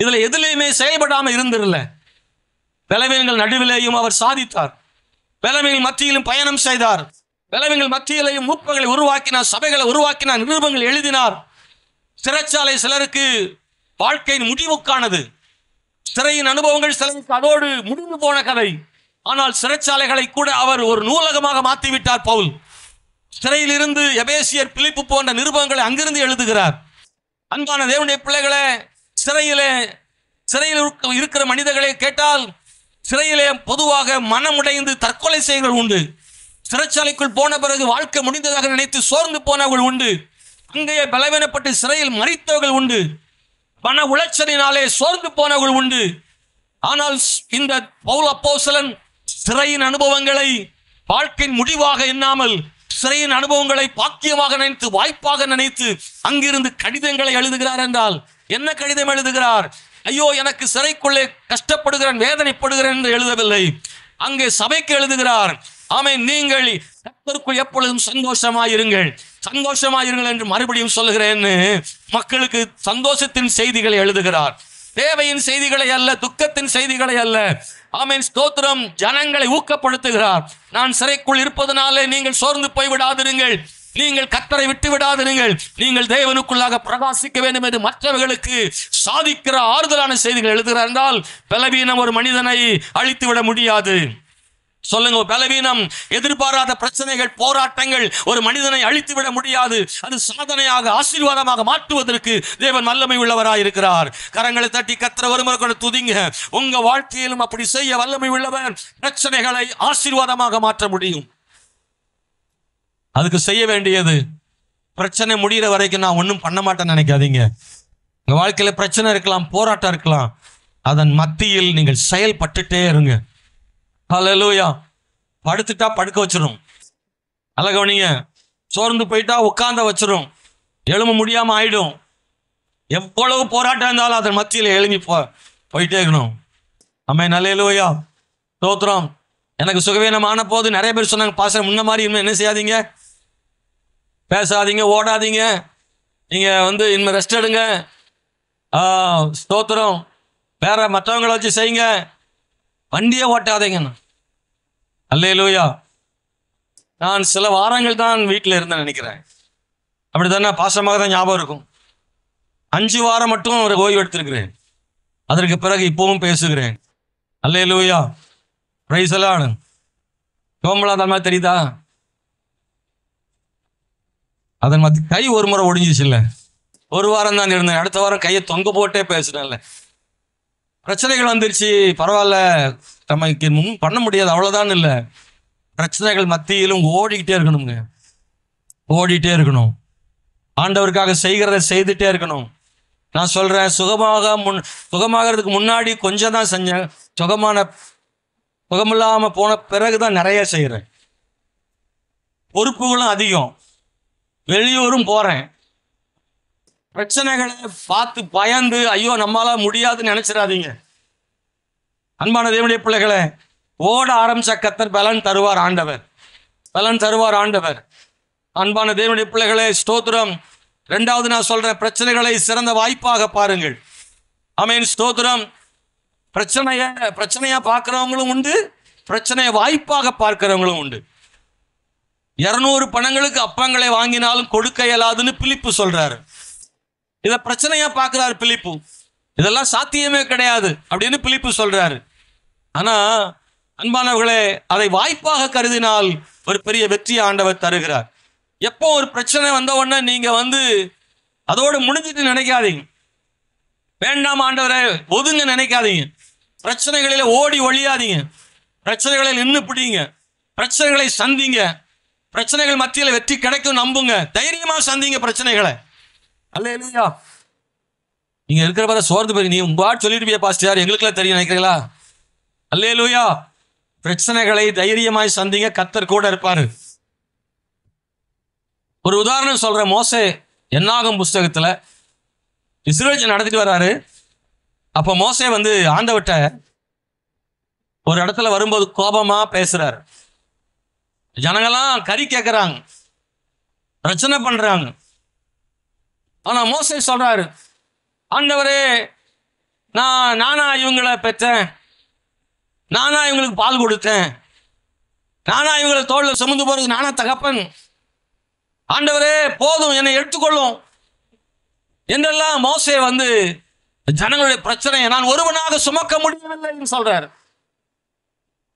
இதுல எதுலையுமே செயல்படாம இருந்திரல. பலவீனங்கள் நடுவிலேயும் அவர் சாதித்தார். பலவீனங்கள் மத்தியிலும் பயணம் செய்தார். பலவீனங்கள் மத்தியிலேயும் மூப்பங்களை உருவாக்கினார், சபைகளை உருவாக்கினார், நிருபங்கள் எழுதினார். சிறைச்சாலை சிலருக்கு வாழ்க்கையின் முடிவுக்கானது. சிறையின் அனுபவங்கள் சிலருக்கு அதோடு முடிந்து போன கதை. ஆனால் சிறைச்சாலைகளை கூட அவர் ஒரு நூலகமாக மாற்றிவிட்டார் பவுல். சிறையில் இருந்து எபேசியர், பிலிப்பு போன்ற நிருபங்களை அங்கிருந்து எழுதுகிறார். அன்பான தேவனுடைய பிள்ளைகளே, சிறையில் இருக்கிற மனிதர்களை கேட்டால் சிறையிலே பொதுவாக மனமுடைந்து தற்கொலை செய்கிறவர்கள் உண்டு. சிறைச்சாலைக்குள் போன பிறகு வாழ்க்கை முடிந்ததாக நினைத்து சோர்ந்து போனவர்கள் உண்டு. அங்கேயே பலவீனப்பட்டு சிறையில் மரித்தவர்கள் உண்டு. மன உளைச்சலினாலே சோர்ந்து போனவர்கள் உண்டு. ஆனால் இந்த பவுல் அப்போஸ்தலன் சிறையின் அனுபவங்களை வாழ்க்கையின் முடிவாக எண்ணாமல் சிறையின் அனுபவங்களை பாக்கியமாக நினைத்து, வாய்ப்பாக நினைத்து அங்கிருந்து கடிதங்களை எழுதுகிறார். என்றால் என்ன கடிதம் எழுதுகிறார்? ஐயோ, எனக்கு சிறைக்குள்ளே கஷ்டப்படுகிறேன், வேதனைப்படுகிறேன் என்று எழுதவில்லை. அங்கே சபைக்கு எழுதுகிறார். ஆமென், நீங்கள் கர்த்தருக்குள் எப்பொழுதும் சந்தோஷமாயிருங்கள், சந்தோஷமாயிருங்கள் என்று மறுபடியும் சொல்லுகிறேன். மக்களுக்கு சந்தோஷத்தின் செய்திகளை எழுதுகிறார். தேவையின் செய்திகளை அல்ல, துக்கத்தின் செய்திகளை அல்ல. ஆமென், ஸ்தோத்திரம். ஜனங்களை ஊக்கப்படுத்துகிறார். நான் சிறைக்குள் இருப்பதனாலே நீங்கள் சோர்ந்து போய் விடாதிருங்கள், நீங்கள் கர்த்தரை விட்டு விடாதிருங்கள், நீங்கள் தேவனுக்குள்ளாக பிரகாசிக்க வேண்டும் என்று மற்றவர்களுக்கு சாதிக்கிற ஆறுதலான செய்திகள் எழுதுகிறார். என்றால் பலவீனம் ஒரு மனிதனை அழித்து விட முடியாது. சொல்லுங்க, பலவீனம், எதிர்பாராத பிரச்சனைகள், போராட்டங்கள் ஒரு மனிதனை அழித்து விட முடியாது. அது சாதனையாக, ஆசீர்வாதமாக மாற்றுவதற்கு தேவன் வல்லமை உள்ளவராய் இருக்கிறார். கரங்களை தட்டி கர்த்தரை ஒருமுறை கொண்டு துதிங்க. உங்க வாழ்க்கையிலும் அப்படி செய்ய வல்லமை உள்ளவர். பிரச்சனைகளை ஆசீர்வாதமாக மாற்ற முடியும். அதுக்கு செய்ய வேண்டியது, பிரச்சனை முடிகிற வரைக்கும் நான் ஒன்றும் பண்ண மாட்டேன்னு நினைக்காதீங்க. உங்க வாழ்க்கையில பிரச்சனை இருக்கலாம், போராட்டம் இருக்கலாம், அதன் மத்தியில் நீங்கள் செயல்பட்டுட்டே இருங்க. ஹல்லேலூயா. படுத்துட்டா படுக்க வச்சிரும், அழகவனிங்க. சோர்ந்து போயிட்டா உட்கார்ந்த வச்சிரும், எழும்ப முடியாம ஆயிடும். எவ்வளவு போராட்டம் இருந்தாலும் அதன் மத்தியில் எழும்பி போயிட்டே இருக்கணும். ஆமென், ஹல்லேலூயா, ஸ்தோத்திரம். எனக்கு சுகவீனமான போது நிறைய பேர் சொன்னாங்க, பாஸ்டர் முன்ன மாதிரி இன்னும் என்ன செய்யாதீங்க, பேசாதீங்க, ஓடாதீங்க, நீங்க இனிமே ரெஸ்ட் எடுங்க, ஸ்தோத்திரம், வேற மற்றவங்களை வச்சு செய்யுங்க, வண்டியே ஓட்டாதீங்க. அல்லேலூயா. நான் சில வாரங்கள் தான் வீட்டில் இருந்தேன் நினைக்கிறேன். அப்படி தானே பாசமாக தான் ஞாபகம் இருக்கும். 5 வாரம் மட்டும் ஒரு ஓய்வு எடுத்திருக்கிறேன். அதற்கு பிறகு இப்பவும் பேசுகிறேன். அல்லேலூயா, பிரைஸ் தி லார்ட். கோமலா அந்த மாதிரி தெரியுதா? அதன் மத்தி கை ஒரு முறை ஒடிஞ்சிச்சு. இல்லை, ஒரு வாரம் தான் இருந்தேன். அடுத்த வாரம் கையை தொங்க போட்டே பேசுனேன்ல. பிரச்சனைகள் வந்துருச்சு, பரவாயில்ல, நமக்கு பண்ண முடியாது, அவ்வளோதான். இல்லை, பிரச்சனைகள் மத்தியிலும் ஓடிக்கிட்டே இருக்கணுங்க, ஓடிட்டே இருக்கணும். ஆண்டவருக்காக செய்கிறத செய்துட்டே இருக்கணும். நான் சொல்றேன், சுகமாகிறதுக்கு முன்னாடி கொஞ்சம் தான் செஞ்சேன். சுகமில்லாம போன பிறகுதான் நிறைய செய்யறேன். பொறுப்புகளும் அதிகம், வெளியூரும் போறேன். பிரச்சனைகளை பார்த்து பயந்து ஐயோ நம்மளால முடியாதுன்னு நினைச்சிடாதீங்க. அன்பான தேவனுடைய பிள்ளைகளை, ஓட ஆரம்பிச்ச கர்த்தர் பலன் தருவார் ஆண்டவர், பலன் தருவார் ஆண்டவர். அன்பான தேவனுடைய பிள்ளைகளே, ஸ்தோத்திரம். ரெண்டாவது நான் சொல்றேன், பிரச்சனைகளை சிறந்த வாய்ப்பாக பாருங்கள். ஆமென், ஸ்தோத்திரம். பிரச்சனையா பார்க்கிறவங்களும் உண்டு, பிரச்சனையை வாய்ப்பாக பார்க்கிறவங்களும் உண்டு. 200 பணங்களுக்கு அப்பங்களை வாங்கினாலும் கொடுக்க இயலாதுன்னு பிலிப்பு சொல்றாரு. இதை பிரச்சனையா பார்க்கிறாரு பிலிப்பு. இதெல்லாம் சாத்தியமே கிடையாது அப்படின்னு பிலிப்பு சொல்றாரு. ஆனா அன்பானவர்களே, அதை வாய்ப்பாக கருதினால் ஒரு பெரிய வெற்றியை ஆண்டவர் தருகிறார். எப்போ ஒரு பிரச்சனை வந்த உடனே நீங்க அதோடு முடிஞ்சிட்டு நினைக்காதீங்க. வேண்டாம் ஆண்டவரை ஒதுங்க நினைக்காதீங்க. பிரச்சனைகளில ஓடி ஒழியாதீங்க. பிரச்சனைகளை நின்று பிடிங்க. பிரச்சனைகளை சந்திங்க. பிரச்சனைகள் மத்தியில் வெற்றி கிடைக்கும் நம்புங்க. தைரியமா சந்திங்க பிரச்சனைகளை. அல்லேலூயா. நீங்க இருக்கிற பார்த்த சோர்ந்து போய் நீ உங்க சொல்லிட்டு பாஸ்டர் எங்களுக்குலாம் தெரியும் நினைக்கிறீங்களா? அல்லேலூயா. பிரச்சனைகளை தைரியமாய் சந்திங்க, கர்த்தர் கூட இருப்பாரு. ஒரு உதாரணம் சொல்றேன். மோசே என்னாகும் புஸ்தகத்துல இஸ்ரவேல் நடத்திட்டு வர்றாரு. அப்ப மோசே ஆண்டவர்ட்ட ஒரு இடத்துல வரும்போது கோபமா பேசுறாரு. ஜனங்கள்லாம் கறி கேட்கறாங்க, பிரச்சனை பண்றாங்க. ஆனா மோசே சொல்றாரு, ஆண்டவரே நானா இவங்களை பெற்றேன், நானா இவங்களுக்கு பால் கொடுத்தேன், நானா இவங்களை தோல்ல சுமந்து போறது நானா தகப்பன், ஆண்டவரே போதும் என்னை எடுத்துக்கொள்ளும் என்றெல்லாம் மோசே ஜனங்களுடைய பிரச்சனையை நான் ஒருவனாக சுமக்க முடியவில்லை சொல்றாரு.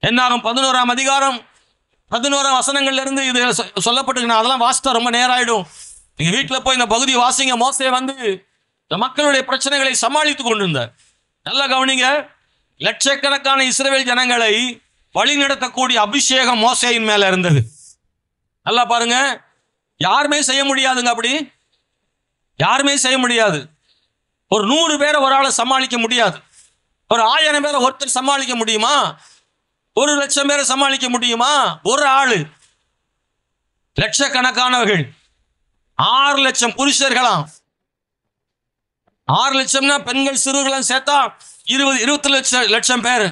என்னாகும் 11ஆம் அதிகாரம் 11ஆம் வசனங்கள்ல இருந்து இது சொல்லப்பட்டு, நான் அதெல்லாம் வாசித்தா ரொம்ப நேரம் ஆயிடும். நீங்க வீட்டுல போய் இந்த பகுதி வாசிங்க. மோசே இந்த மக்களுடைய பிரச்சனைகளை சமாளித்து கொண்டிருந்தார். நல்லா கவனிங்க. லட்சக்கணக்கான இஸ்ரவேல் ஜனங்களை வழி நடத்தக்கூடிய அபிஷேகம் மோசேயின் மேல இருந்தது. நல்லா பாருங்க. யாருமே செய்ய முடியாதுங்க. அப்படி யாருமே செய்ய முடியாது. ஒரு 100 பேரை ஒரு ஆளை சமாளிக்க முடியாது. ஒரு 1000 பேரை ஒருத்தர் சமாளிக்க முடியுமா? 1,00,000 பேரை சமாளிக்க முடியுமா? ஒரு ஆளு. லட்சக்கணக்கானவர்கள், 6 லட்சம் புருஷர்களாம். 6 லட்சம்னா பெண்கள் சிறுவர்களும் சேர்த்தா 20 லட்சம் பேர்.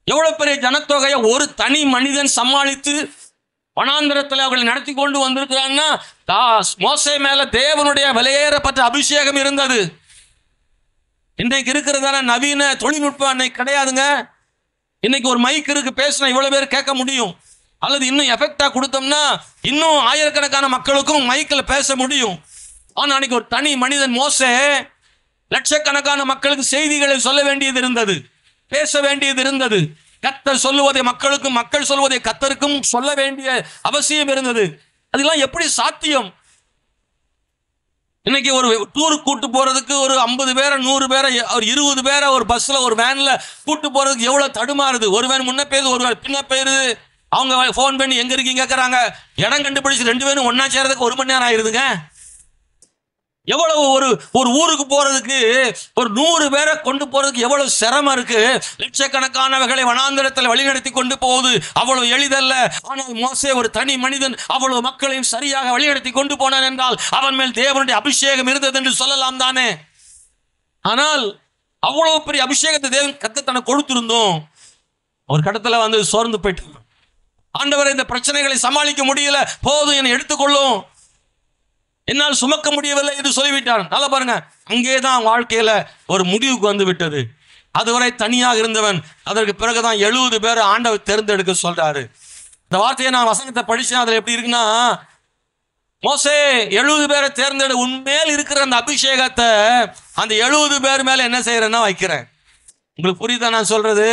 எவ்வளவு பெரிய ஜனத்தொகையை ஒரு தனி மனிதன் சமாளித்து வனாந்திரத்தில் அவர்கள் நடத்தி கொண்டு வந்திருக்கிறாங்கன்னா மோசே மேல தேவனுடைய விலையேறப்பட்ட அபிஷேகம் இருந்தது. இன்றைக்கு இருக்கிறதான நவீன தொழில்நுட்பம் அன்னைக்கு கிடையாதுங்க. இன்னைக்கு ஒரு மைக் இருக்கு, பேசினா இவ்வளவு பேர் கேட்க முடியும். அல்லது இன்னும் எஃபெக்டா கொடுத்தோம்னா இன்னும் ஆயிரக்கணக்கான மக்களுக்கும் மைக்கில் பேச முடியும். ஆனா அன்னைக்கு ஒரு தனி மனிதன் மோசே லட்சக்கணக்கான மக்களுக்கு செய்திகளை சொல்ல வேண்டியது இருந்தது, பேச வேண்டியது இருந்தது. கர்த்தர் சொல்லுவதை மக்களுக்கும், மக்கள் சொல்வதை கர்த்தருக்கும் சொல்ல வேண்டிய அவசியம் இருந்தது. அதெல்லாம் எப்படி சாத்தியம்? இன்னைக்கு ஒரு டூருக்கு கூட்டு போறதுக்கு ஒரு 50 பேரை 100 பேரை ஒரு 20 பேரை ஒரு பஸ்ல ஒரு வேன்ல கூட்டு போறதுக்கு எவ்வளவு தடுமாறுது. ஒரு வேன் முன்ன போயிருது, ஒரு வேன் பின்ன போயிருது. அவங்க போன் பண்ணி எங்க இருக்கீங்க கேட்கறாங்க. இடம் கண்டுபிடிச்சு 2 பேரும் ஒன்னா சேர்றதுக்கு 1 மணி நேரம் ஆயிருதுங்க. எவ்வளவு ஒரு ஊருக்கு போறதுக்கு ஒரு 100 பேரை கொண்டு போறதுக்கு எவ்வளவு சிரமம் இருக்கு. லட்சக்கணக்கானவர்களை வனாந்திரத்தில் வழிநடத்தி கொண்டு போகுது அவ்வளவு எளிதல்ல. ஆனால் மோசே ஒரு தனி மனிதன் அவ்வளவு மக்களையும் சரியாக வழிநடத்தி கொண்டு போனான் என்றால் அவன் மேல் தேவனுடைய அபிஷேகம் இருந்தது என்று சொல்லலாம் தானே. ஆனால் அவ்வளவு பெரிய அபிஷேகத்தை தேவன் கர்த்தர் தனக்கு கொடுத்திருந்தோம். ஒரு கடத்துல சோர்ந்து போயிட்டு, ஆண்டவரை இந்த பிரச்சனைகளை சமாளிக்க முடியல, போதும் என்னை எடுத்துக்கொள்ளும், என்னால் சுமக்க முடியவில்லை என்று சொல்லிவிட்டான். நல்லா பாருங்க, அங்கேதான் வாழ்க்கையில ஒரு முடிவுக்கு வந்து விட்டது. அதுவரை தனியாக இருந்தவன் அதற்கு பிறகுதான் 70 பேரை ஆண்டவர் தேர்ந்தெடுக்க சொல்றாரு. இந்த வார்த்தையை நான் வசனத்தை படிச்சேன். அதுல எப்படி இருக்குன்னா, மோசே 70 பேரை தேர்ந்தெடு, உன்மேல் இருக்கிற அந்த அபிஷேகத்தை அந்த 70 பேர் மேல என்ன செய்யறேன்னா வைக்கிறேன். உங்களுக்கு புரியுதா நான் சொல்றது?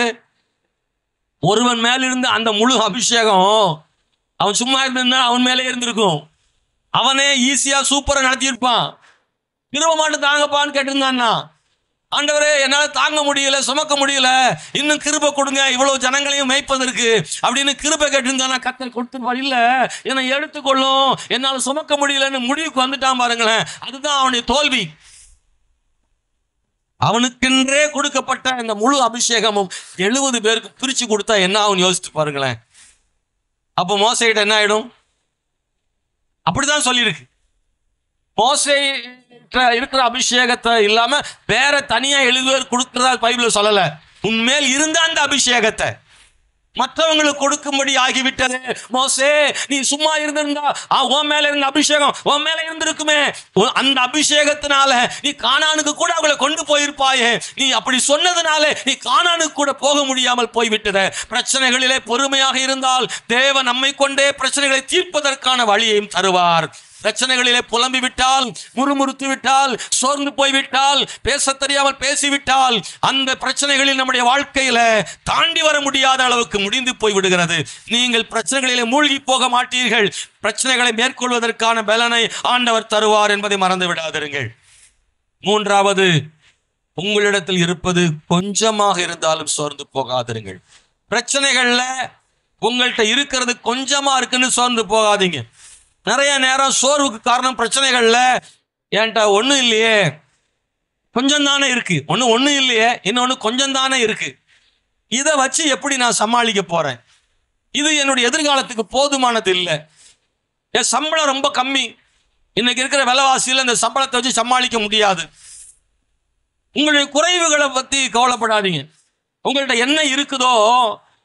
ஒருவன் மேல இருந்து அந்த முழு அபிஷேகம் அவன் சும்மா இருந்தா அவன் மேலே இருந்திருக்கும். அவனே ஈஸியா சூப்பரா நடத்தியிருப்பான். கிருபை மட்டும் தாங்கப்பான்னு கேட்டிருந்தான்னா, ஆண்டவரே என்னால தாங்க முடியல, சுமக்க முடியல, இன்னும் கிருபை கொடுங்க, இவ்வளவு ஜனங்களையும் மேய்ப்பதற்கு அப்படின்னு கிருபை கேட்டிருந்தானா கர்த்தர் கொடுத்து இல்ல என்னை எடுத்துக்கொள்ளும், என்னால் சுமக்க முடியலன்னு முடிவுக்கு வந்துட்டான் பாருங்களேன். அதுதான் அவனுடைய தோல்வி. அவனுக்கென்றே கொடுக்கப்பட்ட இந்த முழு அபிஷேகமும் 70 பேருக்கு பிரிச்சு கொடுத்தா என்ன ஆகும் யோசிச்சு பாருங்களேன். அப்போ மோசேகிட்ட என்ன ஆயிடும்? அப்படிதான் சொல்லியிருக்கு. மோசே இருக்கிற அபிஷேகத்தை இல்லாம வேற தனியா 70 பேர் கொடுக்கிறதா பைபிள் சொல்லல. உன்மேல் இருந்த அந்த அபிஷேகத்தை மற்றவங்களுக்கு கொடுக்கும்படி ஆகிவிட்டது. மோசே, நீ சும்மா இருந்திருந்தா உன் மேல இருந்த அபிஷேகம் உன் மேல இருந்திருக்குமே. அந்த அபிஷேகத்தினால நீ கானானுக்கு கூட அவங்களை கொண்டு போயிருப்பாயே. நீ அப்படி சொன்னதுனால நீ கானானுக்கு கூட போக முடியாமல் போய்விட்டது. பிரச்சனைகளிலே பொறுமையாக இருந்தால் தேவன் நம்மை கொண்டே பிரச்சனைகளை தீர்ப்பதற்கான வழியையும் தருவார். பிரச்சனைகளிலே புலம்பி விட்டால், முறுமுறுத்து விட்டால், சோர்ந்து போய்விட்டால், பேச தெரியாமல் பேசிவிட்டால், அந்த பிரச்சனைகளில் நம்முடைய வாழ்க்கையில தாண்டி வர முடியாத அளவுக்கு முடிந்து போய்விடுகிறது. நீங்கள் பிரச்சனைகளிலே மூழ்கி போக மாட்டீர்கள். பிரச்சனைகளை மேற்கொள்வதற்கான பலனை ஆண்டவர் தருவார் என்பதை மறந்து விடாதிருங்கள். மூன்றாவது, உங்களிடத்தில் இருப்பது கொஞ்சமாக இருந்தாலும் சோர்ந்து போகாதிருங்கள். பிரச்சனைகள்ல உங்கள்கிட்ட இருக்கிறது கொஞ்சமா இருக்குன்னு சோர்ந்து போகாதீங்க. நிறைய நேரம் சோர்வுக்கு காரணம் பிரச்சனைகள்ல என்கிட்ட ஒன்றும் இல்லையே, கொஞ்சம் தானே இருக்கு, ஒன்றும் இல்லையே, இன்னொன்று கொஞ்சம் தானே இருக்கு, இதை வச்சு எப்படி நான் சமாளிக்க போறேன், இது என்னுடைய எதிர்காலத்துக்கு போதுமானது இல்லை, என் சம்பளம் ரொம்ப கம்மி, இன்னைக்கு இருக்கிற விலைவாசியில் இந்த சம்பளத்தை வச்சு சமாளிக்க முடியாது. உங்களுடைய குறைவுகளை பற்றி கவலைப்படாதீங்க. உங்கள்கிட்ட என்ன இருக்குதோ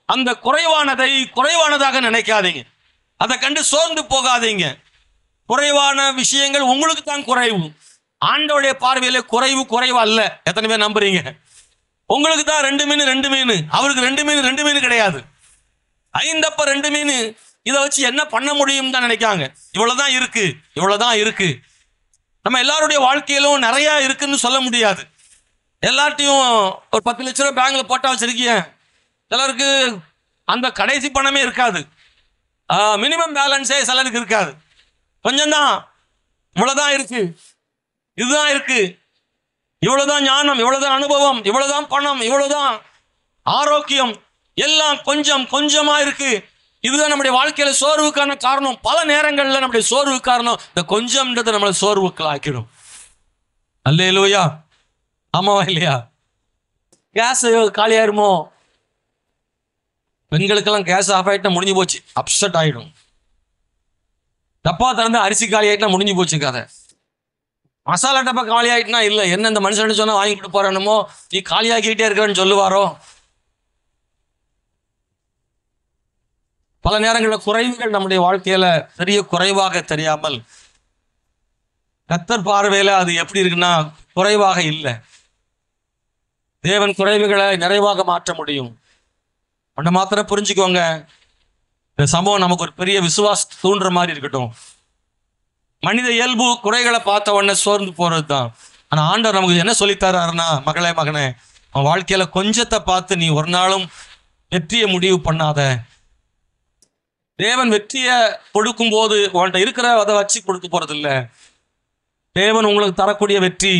அந்த குறைவானதாக நினைக்காதீங்க. அதை கண்டு சோர்ந்து போகாதீங்க. குறைவான விஷயங்கள் உங்களுக்கு தான் குறைவு. ஆண்டவருடைய பார்வையில குறைவு அல்ல. எத்தனை பேர் நம்புறீங்க? உங்களுக்கு தான் 2 மீன், அவருக்கு 2 மீன் கிடையாது. 5 அப்ப 2 மீன். இதை வச்சு என்ன பண்ண முடியும் தான் நினைக்காங்க. இவ்வளவுதான் இருக்கு. நம்ம எல்லாருடைய வாழ்க்கையிலும் நிறைய இருக்குன்னு சொல்ல முடியாது. எல்லார்ட்டையும் ஒரு 10 லட்ச ரூபாய் பேங்க்ல போட்டா வச்சிருக்கீங்க. சிலருக்கு அந்த கடைசி பணமே இருக்காது. மினிமம் பேலன்ஸே சிலருக்கு இருக்காது. கொஞ்சம் தான், இவ்வளவுதான் இருக்கு, இதுதான் இருக்கு, இவ்வளவுதான் ஞானம், இவ்வளவுதான் அனுபவம், இவ்வளவுதான் பணம், இவ்வளவுதான் ஆரோக்கியம், எல்லாம் கொஞ்சமா இருக்கு. இதுதான் நம்முடைய வாழ்க்கையில சோர்வுக்கான காரணம். பல நேரங்கள்ல நம்முடைய சோர்வு காரணம் இந்த கொஞ்சம்ன்றது நம்மளை சோர்வுக்கு ஆக்கிடும். அல்லேலூயா, ஆமாவா இல்லையா? கேஸ் காலியாயிருமோ? பெண்களுக்கெல்லாம் கேஸ் ஆஃப் ஆகிட்டா முடிஞ்சு போச்சு, அப்செட் ஆகிடும். டப்பா திறந்து அரிசி காலி ஆகிட்டா முடிஞ்சு போச்சு கதை. மசாலா டப்பா காலி ஆகிட்டுனா இல்லை, என்ன இந்த மனுஷன் சொன்னால் வாங்கி கொடுப்பாரணுமோ, நீ காலியாகிட்டே இருக்கிறன்னு சொல்லுவாரோ. பல நேரங்களில் குறைவுகள் நம்முடைய வாழ்க்கையில பெரிய குறைவாக தெரியாமல் கர்த்தர் பார்வையில அது எப்படி இருக்குன்னா குறைவாக இல்லை. தேவன் குறைவுகளை நிறைவாக மாற்ற முடியும். ஒன்றை மாத்திரம் புரிஞ்சுக்கோங்க, இந்த சம்பவம் நமக்கு ஒரு பெரிய விசுவாசம் தூண்டுற மாதிரி இருக்கட்டும். மனித இயல்பு குறைகளை பார்த்த உடனே சோர்ந்து போறது தான். ஆனால் ஆண்டவர் நமக்கு என்ன சொல்லித்தராருன்னா, மகனே, உன் வாழ்க்கையில கொஞ்சத்தை பார்த்து நீ ஒரு நாளும் வெற்றியை முடிவு பண்ணாத. தேவன் வெற்றியை கொடுக்கும் போது உன்கிட்ட இருக்கிற அதை வச்சு கொடுக்க போறது இல்லை. தேவன் உங்களுக்கு தரக்கூடிய வெற்றி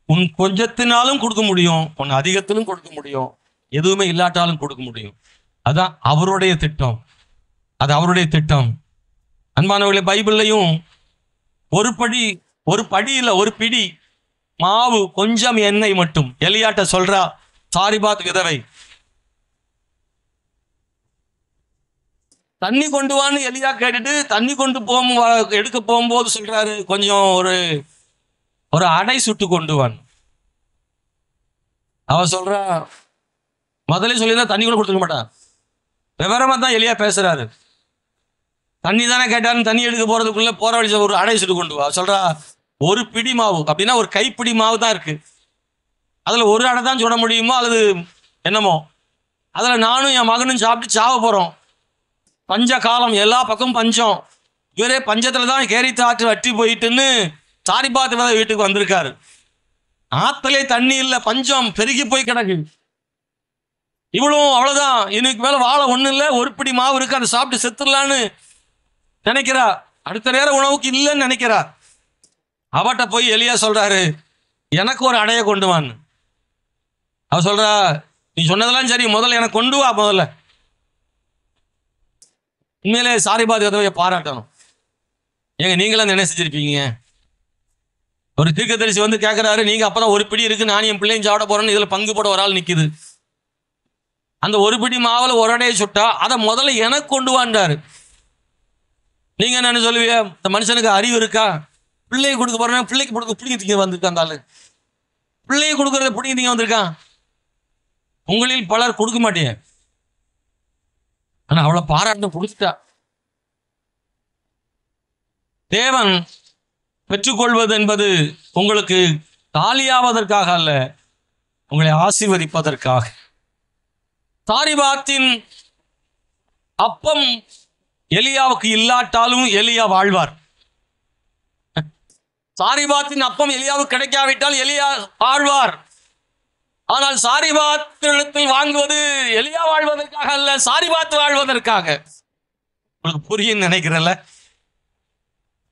உன் கொஞ்சத்தினாலும் கொடுக்க முடியும், உன் அதிகத்திலும் கொடுக்க முடியும், எதுவுமே இல்லாட்டாலும் கொடுக்க முடியும். அதான் அவருடைய திட்டம், அது அவருடைய திட்டம். அன்பானவர்களே, பைபிள்லையும் ஒரு படி இல்லை, ஒரு பிடி மாவு, கொஞ்சம் எண்ணெய் மட்டும். எலியாட்ட சொல்றா சாரிபாத் விதவை, தண்ணி கொண்டு வான்னு எலியா கேட்டுட்டு தண்ணி கொண்டு எடுக்க போகும்போது சொல்றாரு, கொஞ்சம் ஒரு அடை சுட்டு கொண்டு வான். அவ சொல்றா, முதல்ல சொல்லியிருந்தா தண்ணி கூட கொடுத்துக்க மாட்டான். விவரமா தான் எலியா பேசுறாரு. தண்ணி தானே கேட்டாருன்னு தண்ணி எடுக்க போறதுக்குள்ள போற வழி ஒரு அடை சுட்டு கொண்டு வா. சொல்றா, ஒரு பிடி மாவு அப்படின்னா ஒரு கைப்பிடி மாவு தான் இருக்கு, அதுல ஒரு அடை தான் சுட முடியுமோ அல்லது என்னமோ, அதுல நானும் என் மகனும் சாப்பிட்டு சாவ போறோம். பஞ்ச காலம், எல்லா பக்கமும் பஞ்சம், இவரே பஞ்சத்துல தான் கேரித்து ஆற்று வட்டி போயிட்டுன்னு சாரிபாத் வீட்டுக்கு வந்திருக்காரு. ஆத்திலே தண்ணி இல்லை, பஞ்சம் பெருகி போய் கிடக்கு. இவ்வளவும் அவ்வளவுதான், இன்னைக்கு மேல வாழ ஒண்ணு இல்லை, ஒரு பிடி மாவு இருக்கு, அதை சாப்பிட்டு செத்துடலான்னு நினைக்கிறா. அடுத்த நேரம் உணவுக்கு இல்லைன்னு நினைக்கிறா. அவட்ட போய் எலியா சொல்றாரு, எனக்கு ஒரு அடைய கொண்டு வான்னு. அவ சொல்றா, நீ சொன்னதெல்லாம் சரி, முதல்ல எனக்கு கொண்டு வா. முதல்ல உண்மையிலே சாரிபாத் விதவையை பாராட்டணும். ஏங்க, நீங்களாம் என்ன செஞ்சிருப்பீங்க? ஒரு தீர்க்கதரிசி வந்து கேட்கிறாரு, நீங்க அப்பதான் ஒரு பிடி இருக்கு, நான் என் பிள்ளையும் சாப்பிட போறேன்னு இதுல பங்கு போட ஒரு ஆள் நிக்குது. அந்த ஒரு பிடி மாவுல ஒரு அடையை சுட்டா அதை முதல்ல எனக்கு கொண்டு வாண்டாரு. நீங்க என்ன சொல்லுவீங்க? இந்த மனுஷனுக்கு அறிவு இருக்கா? பிள்ளைக்கு கொடுக்க போறேன், பிள்ளைக்கு கொடுக்க பிடிங்க திங்க வந்திருக்கான். அந்த ஆளு பிள்ளையை கொடுக்கறத பிடிங்க திங்க வந்திருக்கான். உங்களில் பலர் கொடுக்க மாட்டேன், ஆனா அவளை பாராட்டு கொடுத்துட்டா. தேவன் பெற்றுக்கொள்வது என்பது உங்களுக்கு காலியாவதற்காக அல்ல, உங்களை ஆசீர்வதிப்பதற்காக. சாரிபாத்தின் அப்பம் எலியாவுக்கு இல்லாட்டாலும் எலியா வாழ்வார். சாரிபாத்தின் அப்பம் எலியாவுக்கு கிடைக்காவிட்டால் எலியா வாழ்வார். ஆனால் சாரிபாத்தில் வாங்குவது எலியா வாழ்வதற்காக அல்ல, சாரிபாத் வாழ்வதற்காக. உங்களுக்கு புரியும் நினைக்கிறல்ல?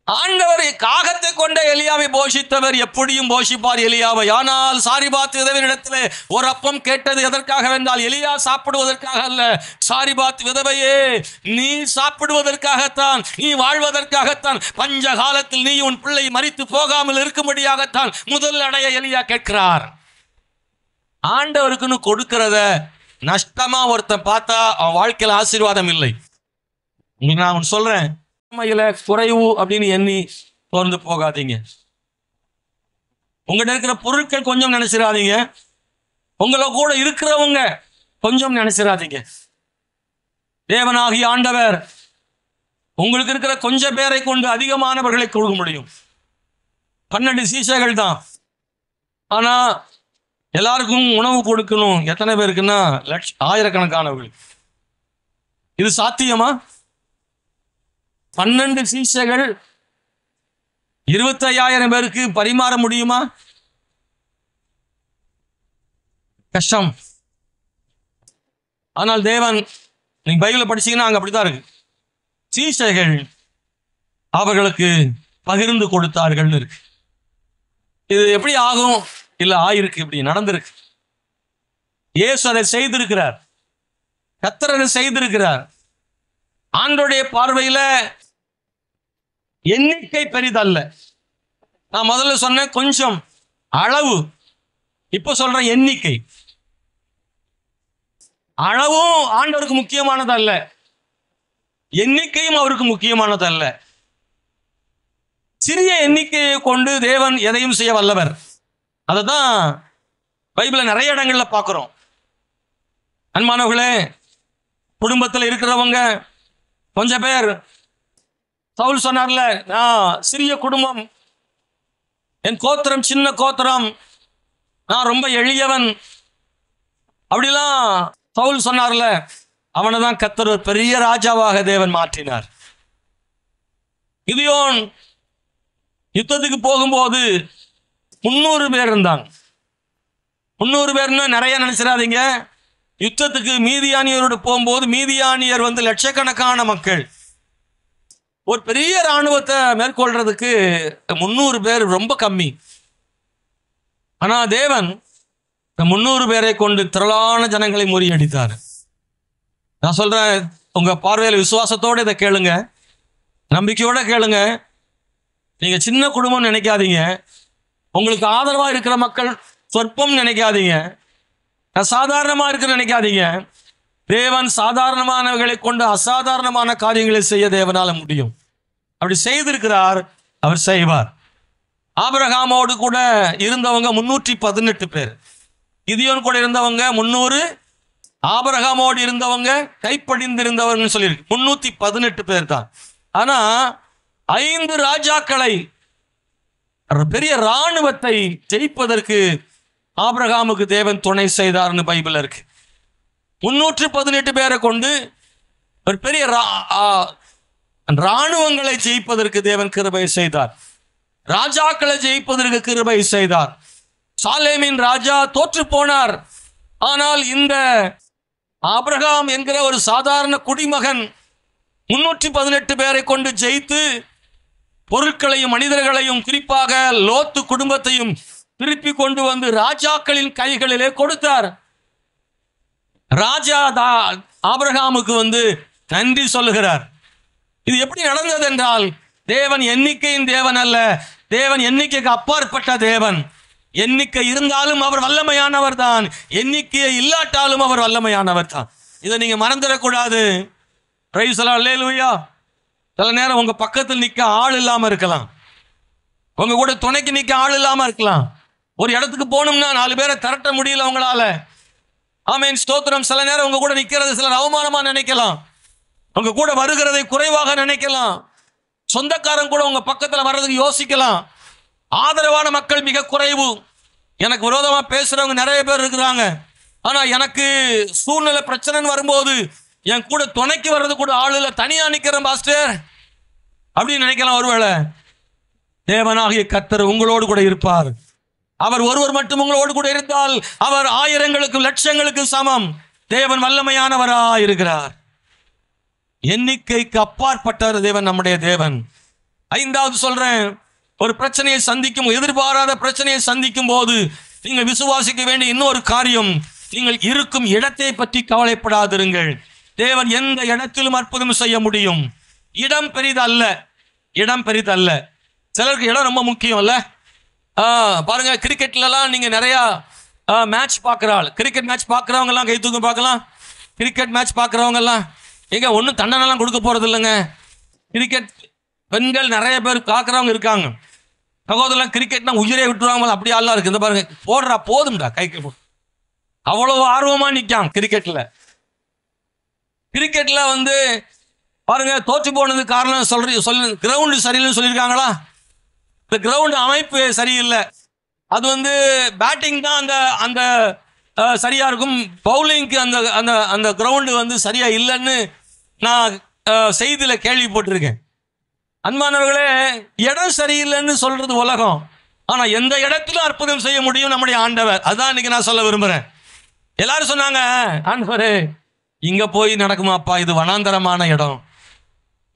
ஆண்டவர் காகத்தை கொண்ட எலியாவை போஷித்தவர் எப்படியும் போஷிப்பார் எலியாவை. ஆனால் சாரிபாத் விதவையிடத்திலே ஒரு அப்பம் கேட்டது எதற்காக வென்றால் எலியா சாப்பிடுவதற்காக அல்ல. சாரிபாத் விதவையே, நீ சாப்பிடுவதற்காகத்தான், நீ வாழ்வதற்காகத்தான், பஞ்ச காலத்தில் நீ உன் பிள்ளை மரித்து போகாமல் இருக்கும்படியாகத்தான் முதல் அடைய எலியா கேட்கிறார். ஆண்டவருக்குன்னு கொடுக்கிறத நஷ்டமா ஒருத்தன் பார்த்தா அவன் வாழ்க்கையில் ஆசீர்வாதம் இல்லை. நான் சொல்றேன், குறைவு அப்படின்னு எண்ணி தோர்ந்து போகாதீங்க. உங்கள்கிட்ட இருக்கிற பொருட்கள் கொஞ்சம் நினைச்சிடாதீங்க, உங்களை கூட இருக்கிறவங்க கொஞ்சம் நினைச்சிடாதீங்க. தேவனாகிய ஆண்டவர் உங்களுக்கு இருக்கிற கொஞ்சம் பேரை கொண்டு அதிகமானவர்களை கொடுக்க முடியும். 12 சீஷர்கள் தான், ஆனா எல்லாருக்கும் உணவு கொடுக்கணும். எத்தனை பேருக்குன்னா ஆயிரக்கணக்கானவர்கள். இது சாத்தியமா? 12 சீஷர்கள் 25,000 பேருக்கு பரிமாற முடியுமா? கஷ்டம். ஆனால் தேவன், நீங்க பைபிளை படிச்சீங்கன்னா அங்க அப்படித்தான் இருக்கு. சீஷர்கள் அவர்களுக்கு பகிர்ந்து கொடுத்தார்கள் இருக்கு. இது எப்படி ஆகும்? இல்ல ஆயிருக்கு, இப்படி நடந்திருக்கு. இயேசு அதை செய்திருக்கிறார், கர்த்தர் அதை செய்திருக்கிறார். ஆண்டவருடைய பார்வையில எண்ணிக்கை பெரிதல்ல. நான் முதல்ல சொன்ன கொஞ்சம் அளவு, இப்ப சொல்றேன் எண்ணிக்கை. அளவும் ஆண்டவருக்கு முக்கியமானதல்ல, எண்ணிக்கையும் அவருக்கு முக்கியமானதல்ல. சிறிய எண்ணிக்கையை கொண்டு தேவன் எதையும் செய்ய வல்லவர். அததான் பைபிள நிறைய இடங்கள்ல பார்க்கிறோம். அன்பானவர்களே, குடும்பத்தில் இருக்கிறவங்க கொஞ்சம் பேர், சவுல் சொன்னார்ல, நான் சிறிய குடும்பம், என் கோத்திரம் சின்ன கோத்திரம், நான் ரொம்ப எளியவன் அப்படிலாம் சவுல் சொன்னார்ல, அவனை தான் கர்த்தர் ஒரு பெரிய ராஜாவாக தேவன் மாற்றினார். கிதியோன் யுத்தத்துக்கு போகும்போது 300 பேர் இருந்தாங்க. 300 பேர்னு நிறைய நினைச்சிடாதீங்க. யுத்தத்துக்கு மீதியானியரோடு போகும்போது மீதியானியர் லட்சக்கணக்கான மக்கள். ஒரு பெரிய இராணுவத்தை மேற்கொள்றதுக்கு 300 பேர் ரொம்ப கம்மி. ஆனா தேவன் இந்த 300 பேரை கொண்டு திரளான ஜனங்களை முறியடித்தார். நான் சொல்றேன், உங்க பார்வையில் விசுவாசத்தோடு இதை கேளுங்க, நம்பிக்கையோட கேளுங்க. நீங்க சின்ன குடும்பம் நினைக்காதீங்க, உங்களுக்கு ஆதரவா இருக்கிற மக்கள் சொற்பம் நினைக்காதீங்க, சாதாரணமா இருக்கிற நினைக்காதீங்க. தேவன் சாதாரணமானவர்களை கொண்டு அசாதாரணமான காரியங்களை செய்ய தேவனால முடியும். அப்படி செய்திருக்கிறார், அவர் செய்வார். ஆபிரகாமோடு கூட இருந்தவங்க 318 பேர். கிதியோன் கூட இருந்தவங்க 300, ஆபிரகாமோடு இருந்தவங்க கைப்படிந்திருந்தவர்கள் சொல்லியிருக்கு 318 பேர் தான். ஆனா 5 ராஜாக்களை, பெரிய இராணுவத்தை ஜெயிப்பதற்கு ஆபிரகாமுக்கு தேவன் துணை செய்தார்னு பைபிள் இருக்கு. 318 பேரை கொண்டு ஒரு பெரிய இராணுவங்களை ஜெயிப்பதற்கு தேவன் கிருபை செய்தார். ராஜாக்களை ஜெயிப்பதற்கு கிருபை செய்தார். சாலேமின் ராஜா தோற்று போனார். ஆனால் இந்த ஆபிரகாம் என்கிற ஒரு சாதாரண குடிமகன் 318 பேரை கொண்டு ஜெயித்து பொருட்களையும் மனிதர்களையும், குறிப்பாக லோத்து குடும்பத்தையும் திருப்பி கொண்டு வந்து ராஜாக்களின் கைகளிலே கொடுத்தார். ராஜா ஆபிரகாமுக்கு நன்றி சொல்லுகிறார். இது எப்படி நடந்தது என்றால், தேவன் எண்ணிக்கையின் தேவன் அல்ல, தேவன் எண்ணிக்கைக்கு அப்பாற்பட்ட தேவன். எண்ணிக்கை இருந்தாலும் அவர் வல்லமையானவர் தான், எண்ணிக்கையை இல்லாட்டாலும் அவர் வல்லமையானவர் தான். இதை நீங்க மறந்துடக்கூடாது. பிரைஸ் தி லார்ட், அல்லேலூயா. சில நேரம் உங்க பக்கத்தில் நிற்க ஆள் இல்லாம இருக்கலாம், உங்க கூட துணைக்கு நிற்க ஆள் இல்லாம இருக்கலாம். ஒரு இடத்துக்கு போகணும்னா 4 பேரை திரட்ட முடியல உங்களால. ஆமென், ஸ்தோத்திரம். சில நேரம் உங்க கூட நிற்கிறது சிலர் அவமானமா நினைக்கலாம், உங்க கூட வருகிறதை குறைவாக நினைக்கலாம். சொந்தக்காரன் கூட உங்க பக்கத்துல வர்றதுக்கு யோசிக்கலாம். ஆதரவான மக்கள் மிக குறைவு. எனக்கு விரோதமா பேசுறவங்க நிறைய பேர் இருக்கிறாங்க. ஆனா எனக்கு சூழ்நிலை பிரச்சனைன்னு வரும்போது என் கூட துணைக்கு வர்றது கூட ஆள் இல்லை, தனியா நிக்கிறேன் பாஸ்டர் அப்படின்னு நினைக்கலாம். ஒருவேளை தேவனாகிய கர்த்தர் உங்களோடு கூட இருப்பார். அவர் ஒருவர் மட்டும் உங்களோடு கூட இருந்தால் அவர் ஆயிரங்களுக்கு லட்சங்களுக்கு சமம். தேவன் வல்லமையானவராய் இருக்கிறார். எண்ணிக்கைக்கு அப்பாற்பட்ட தேவன் நம்முடைய தேவன். 5வது சொல்றேன், ஒரு பிரச்சனையை சந்திக்கும், எதிர்பாராத பிரச்சனையை சந்திக்கும் போது நீங்கள் விசுவாசிக்க வேண்டிய இன்னொரு காரியம், நீங்கள் இருக்கும் இடத்தை பற்றி கவலைப்படாதிருங்கள். தேவன் எந்த இடத்திலும் அற்புதம் செய்ய முடியும். இடம் பெரிதல்ல, இடம் பெரிதல்ல. சிலருக்கு இடம் ரொம்ப முக்கியம் இல்ல. பாருங்க, கிரிக்கெட்லாம் நீங்க நிறைய மேட்ச் பார்க்குறாள். கிரிக்கெட் மேட்ச் பார்க்குறவங்க எல்லாம் கை தூக்க பார்க்கலாம். கிரிக்கெட் மேட்ச் பார்க்குறவங்க எல்லாம் எங்க ஒன்றும் தண்டனெல்லாம் கொடுக்க போறது இல்லைங்க. கிரிக்கெட் பெண்கள் நிறைய பேர் பார்க்குறவங்க இருக்காங்க. சகோதரன், கிரிக்கெட்னா உயிரே விட்டுருவாங்க, அப்படியே எல்லாம் இருக்கு. இந்த பாருங்க, போடுறா போதும்டா கைக்கு போ, அவ்வளவு ஆர்வமா நிற்கான் கிரிக்கெட்ல. கிரிக்கெட்ல வந்து பாருங்க, தோற்று போனது காரணம் சொல்லு கிரவுண்டு சரியில்லைன்னு சொல்லியிருக்காங்களா? இந்த கிரவுண்டு அமைப்பு சரியில்லை. அது வந்து பேட்டிங் தான் அந்த அந்த சரியா இருக்கும், பவுலிங்க்கு அந்த அந்த அந்த கிரவுண்டு வந்து சரியா இல்லைன்னு நான் செய்தியில கேள்விப்பட்டிருக்கேன். அன்பானவர்களே, இடம் சரியில்லைன்னு சொல்றது உலகம், ஆனா எந்த இடத்திலும் அற்புதம் செய்ய முடியும் நம்முடைய ஆண்டவர். அதான் இன்னைக்கு நான் சொல்ல விரும்புறேன். எல்லாரும் சொன்னாங்க, ஆண்டவரே இங்க போய் நடக்குமாப்பா, இது வனாந்தரமான இடம்,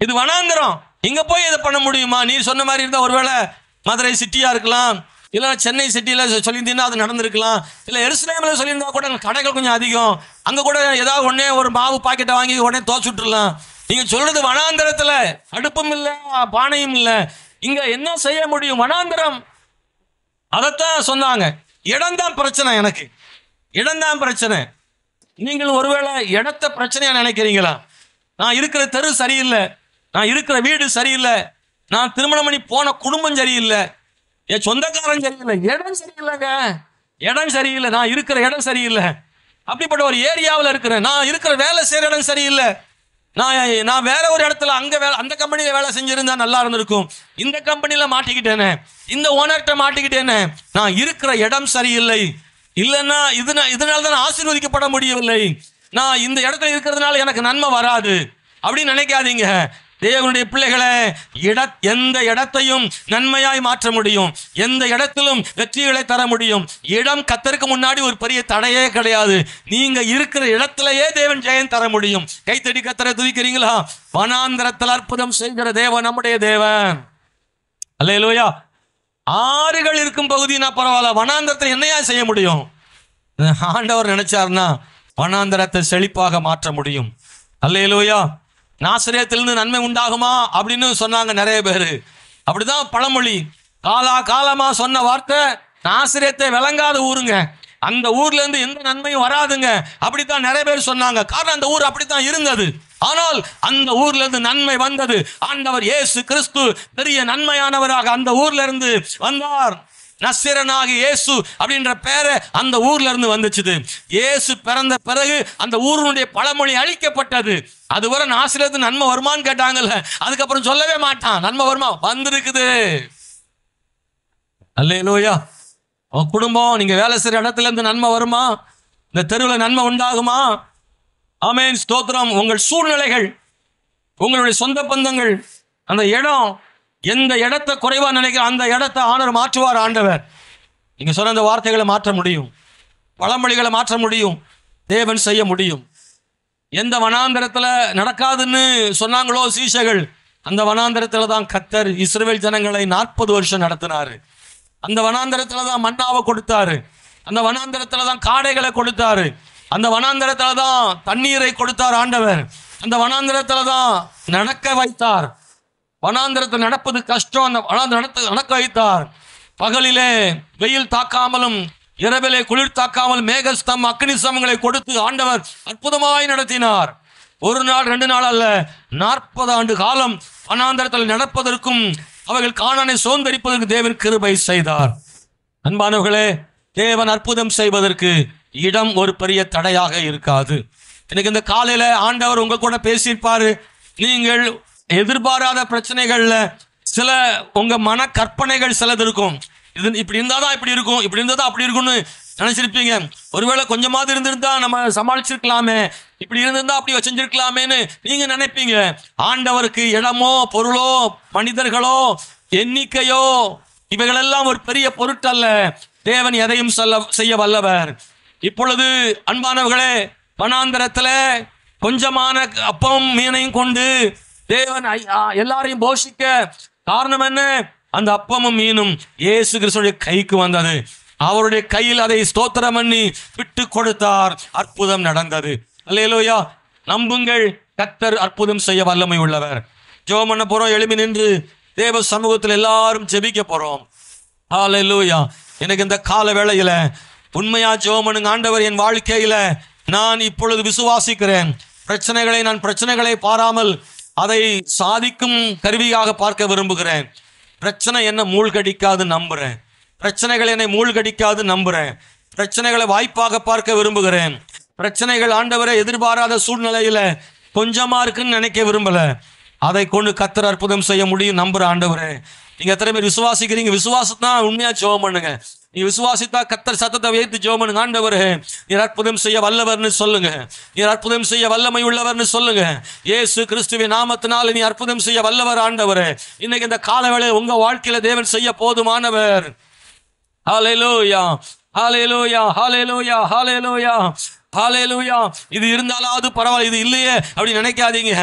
இது வனாந்தரம், இங்க போய் இதை பண்ண முடியுமா? நீ சொன்ன மாதிரி இருந்தா ஒருவேளை மதுரை சிட்டியா இருக்கலாம், இல்ல சென்னை சிட்டியில சொல்லியிருந்தீங்கன்னா அது நடந்திருக்கலாம், இல்ல எருசலேம்ல சொல்லியிருந்தா கூட கடைகள் கொஞ்சம் அதிகம், அங்க கூட ஏதாவது உடனே ஒரு மாவு பாக்கெட்டை வாங்கி உடனே துவச்சு விட்டுறலாம். நீங்க சொல்றது வனாந்தரத்துல அடுப்பும் இல்லை பானையும் இல்லை, இங்க என்ன செய்ய முடியும்? வனாந்தரம். அதைத்தான் சொன்னாங்க. இடம்தான் பிரச்சனை, எனக்கு இடம்தான் பிரச்சனை. நீங்கள் ஒருவேளை இடத்த பிரச்சனையா நினைக்கிறீங்களா? நான் இருக்கிற தெரு சரியில்லை, நான் இருக்கிற வீடு சரியில்லை, நான் திருமணம் பண்ணி போன குடும்பம் சரியில்லை, என் சொந்தக்காரன் சரியில்லை, இடம் சரியில்லைங்க, இடம் சரியில்லை, நான் இருக்கிற இடம் சரியில்லை, அப்படிப்பட்ட ஒரு ஏரியாவில் இருக்கிறேன், நான் இருக்கிற வேலை செய்கிற இடம் சரியில்லை, நான் வேற ஒரு இடத்துல அந்த கம்பெனியில் வேலை செஞ்சிருந்தா நல்லா இருந்திருக்கும், இந்த கம்பெனியில் மாட்டிக்கிட்டேனே, இந்த ஓனர்கிட்ட மாட்டிக்கிட்டேனே, நான் இருக்கிற இடம் சரியில்லை, இல்லைன்னா இதனால தான் ஆசீர்வதிக்கப்பட முடியவில்லை, நான் இந்த இடத்துல இருக்கிறதுனால எனக்கு நன்மை வராது அப்படின்னு நினைக்காதீங்க. தேவனுடைய பிள்ளைகளை, எந்த இடத்தையும் நன்மையாய் மாற்ற முடியும், எந்த இடத்திலும் வெற்றிகளை தர முடியும். இடம் கர்த்தருக்கு முன்னாடி ஒரு பெரிய தடையே கிடையாது. நீங்க இருக்கிற இடத்திலேயே தேவன் ஜெயம் தர முடியும். கைத்தடி கர்த்தரை துதிக்கிறீங்களா? வனாந்தரத்தில் அற்புதம் செய்கிற தேவன் நம்முடைய தேவன். அல்லேலூயா. ஆறுகள் இருக்கும் பகுதினா பரவாயில்ல, வனாந்தரத்தை என்னையா செய்ய முடியும்? ஆண்டவர் நினைச்சார்னா வனாந்தரத்தை செழிப்பாக மாற்ற முடியும். அல்லேலூயா. நாசரேத்திலிருந்து நன்மை உண்டாகுமா அப்படின்னு சொன்னாங்க நிறைய பேர். அப்படிதான் பழமொழி, காலமா சொன்ன வார்த்தை. நாசரேத்தை விளங்காத ஊருங்க, அந்த ஊர்ல இருந்து எந்த நன்மையும் வராதுங்க, அப்படித்தான் நிறைய பேர் சொன்னாங்க. காரணம் அந்த ஊர் அப்படித்தான் இருந்தது. ஆனால் அந்த ஊர்ல இருந்து நன்மை வந்தது. ஆண்டவர் இயேசு கிறிஸ்து பெரிய நன்மையானவராக அந்த ஊர்ல இருந்து வந்தார். நசரேயனாகிய இயேசு அப்படின்ற பேரை அந்த ஊர்ல இருந்து வந்துச்சு. இயேசு பிறந்த பிறகு அந்த ஊருடைய பழமொழி அழிக்கப்பட்டது. அதுவரை நாசரேத்து நன்மை வருமான்னு கேட்டாங்கல்ல, அதுக்கப்புறம் சொல்லவே மாட்டான். நன்மை வருமா? வந்திருக்குது. அல்லேலூயா. உன் குடும்பம், நீங்க வேலை செய்யற இடத்துல இருந்து நன்மை வருமா? இந்த தெருவில் நன்மை உண்டாகுமா? ஆமென், ஸ்தோத்திரம். உங்கள் சூழ்நிலைகள், உங்களுடைய சொந்த பந்தங்கள், அந்த இடம், எந்த இடத்தை குறைவா நினைக்கிற அந்த இடத்தை ஆண்டவர் மாற்றுவார். ஆண்டவர் நீங்க சொன்ன அந்த வார்த்தைகளை மாற்ற முடியும், பழமொழிகளை மாற்ற முடியும், தேவன் செய்ய முடியும். எந்த வனாந்தரத்துல நடக்காதுன்னு சொன்னாங்களோ சீஷர்கள், அந்த வனாந்தரத்துல தான் கர்த்தர் இஸ்ரவேல் ஜனங்களை 40 வருஷம் நடத்தினாரு. அந்த வனாந்தரத்துல தான் மன்னாவை கொடுத்தாரு, அந்த வனாந்தரத்துல தான் காடைகளை கொடுத்தாரு, அந்த வனாந்தரத்துல தான் தண்ணீரை கொடுத்தார் ஆண்டவர், அந்த வனாந்தரத்துல தான் நடக்க வைத்தார். வனாந்திரத்தில் நடப்பது கஷ்டம். அந்த வனாந்திரத்தை நடக்க வைத்தார். பகலிலே வெயில் தாக்காமலும் இரவிலே குளிர் தாக்காமல் மேகஸ்தம் அக்னி ஸ்தம்பங்களை கொடுத்து ஆண்டவர் அற்புதமாய் நடத்தினார். ஒரு நாள் 2 நாள் அல்ல, 40 ஆண்டு காலம் வனாந்திரத்தில் நடப்பதற்கும் அவர்கள் கானானை சுதந்தரிப்பதற்கு தேவன் கிருபை செய்தார். அன்பானவர்களே, தேவன் அற்புதம் செய்வதற்கு இடம் ஒரு பெரிய தடையாக இருக்காது. எனக்கு இந்த காலையில ஆண்டவர் உங்க கூட பேசியிருப்பாரு. நீங்கள் எதிர்பாராத பிரச்சனைகள்ல சில உங்க மன கற்பனைகள் சிலது இருக்கும். இது இப்படி இருந்தாதான் இப்படி இருக்கும், இப்படி இருந்தாதான் அப்படி இருக்கும்னு நினைச்சிருப்பீங்க. ஒருவேளை கொஞ்சமாவது இருந்திருந்தா நம்ம சமாளிச்சிருக்கலாமே, இப்படி இருந்திருந்தா அப்படி செஞ்சிருக்கலாமேன்னு நீங்க நினைப்பீங்க. ஆண்டவருக்கு இடமோ பொருளோ மனிதர்களோ எண்ணிக்கையோ இவைகளெல்லாம் ஒரு பெரிய பொருட்டல்ல. தேவன் எதையும் செய்ய வல்லவர். இப்பொழுது அன்பானவர்களே, வனாந்தரத்துல கொஞ்சமான அப்பம் மீனையும் கொண்டு தேவன் எல்லாரையும் போஷிக்க காரணம் என்ன? அந்த அப்பமும் மீனும் இயேசு கிறிஸ்துவின் கைக்கு வந்தது. அவருடைய கையில் அதை ஸ்தோத்திரம் பண்ணி விட்டு கொடுத்தார். அற்புதம் நடந்தது. அல்லேலூயா. நம்புங்கள், கர்த்தர் அற்புதம் செய்ய வல்லமை உள்ளவர். ஜெபம் பண்ண போறோம். எழுப்பி நின்று தேவ சமூகத்தில் எல்லாரும் ஜெபிக்க போறோம். அல்லேலூயா. எனக்கு இந்த கால வேளையில உண்மையா ஜெபம் பண்ணுங்க. ஆண்டவர், என் வாழ்க்கையில நான் இப்பொழுது விசுவாசிக்கிறேன். நான் பிரச்சனைகளை பாராமல் அதை சாதிக்கும் கருவியாக பார்க்க விரும்புகிறேன். பிரச்சனை என்ன மூழ்கடிக்காது நம்புறேன். பிரச்சனைகள் என்னை மூழ்கடிக்காது நம்புறேன். பிரச்சனைகளை வாய்ப்பாக பார்க்க விரும்புகிறேன். பிரச்சனைகள் ஆண்டவரை எதிர்பாராத சூழ்நிலையில கொஞ்சமா இருக்குன்னு நினைக்க விரும்பல. அதை கொண்டு கர்த்தர் அற்புதம் செய்ய முடியும் நம்புற ஆண்டவரே. நீங்க எத்தனை பேர் விசுவாசிக்கிறீங்க? விசுவாசத்தான் உண்மையா ஜெபம் பண்ணுங்க. நீ விசுவாசித்தா கர்த்தர் சத்தத்தை வைத்து ஜெபம் பண்ணுங்க. ஆண்டவரே, நீர் அற்புதம் செய்ய வல்லவர்னு சொல்லுங்க. நீர் அற்புதம் செய்ய வல்லமை உள்ளவர்னு சொல்லுங்க. இயேசு கிறிஸ்துவின் நாமத்தினால நீ அற்புதம் செய்ய வல்லவர் ஆண்டவரே. இன்னைக்கு இந்த கால வேளையில் உங்க வாழ்க்கையில தேவன் செய்ய போதுமானவர். ஹல்லேலூயா, ஹல்லேலூயா, ஹல்லேலூயா, ஹல்லேலூயா, ஹல்லேலூயா. இது இருந்தாலாவது பரவாயில்ல, இது இல்லையே அப்படி நினைக்காதீங்க.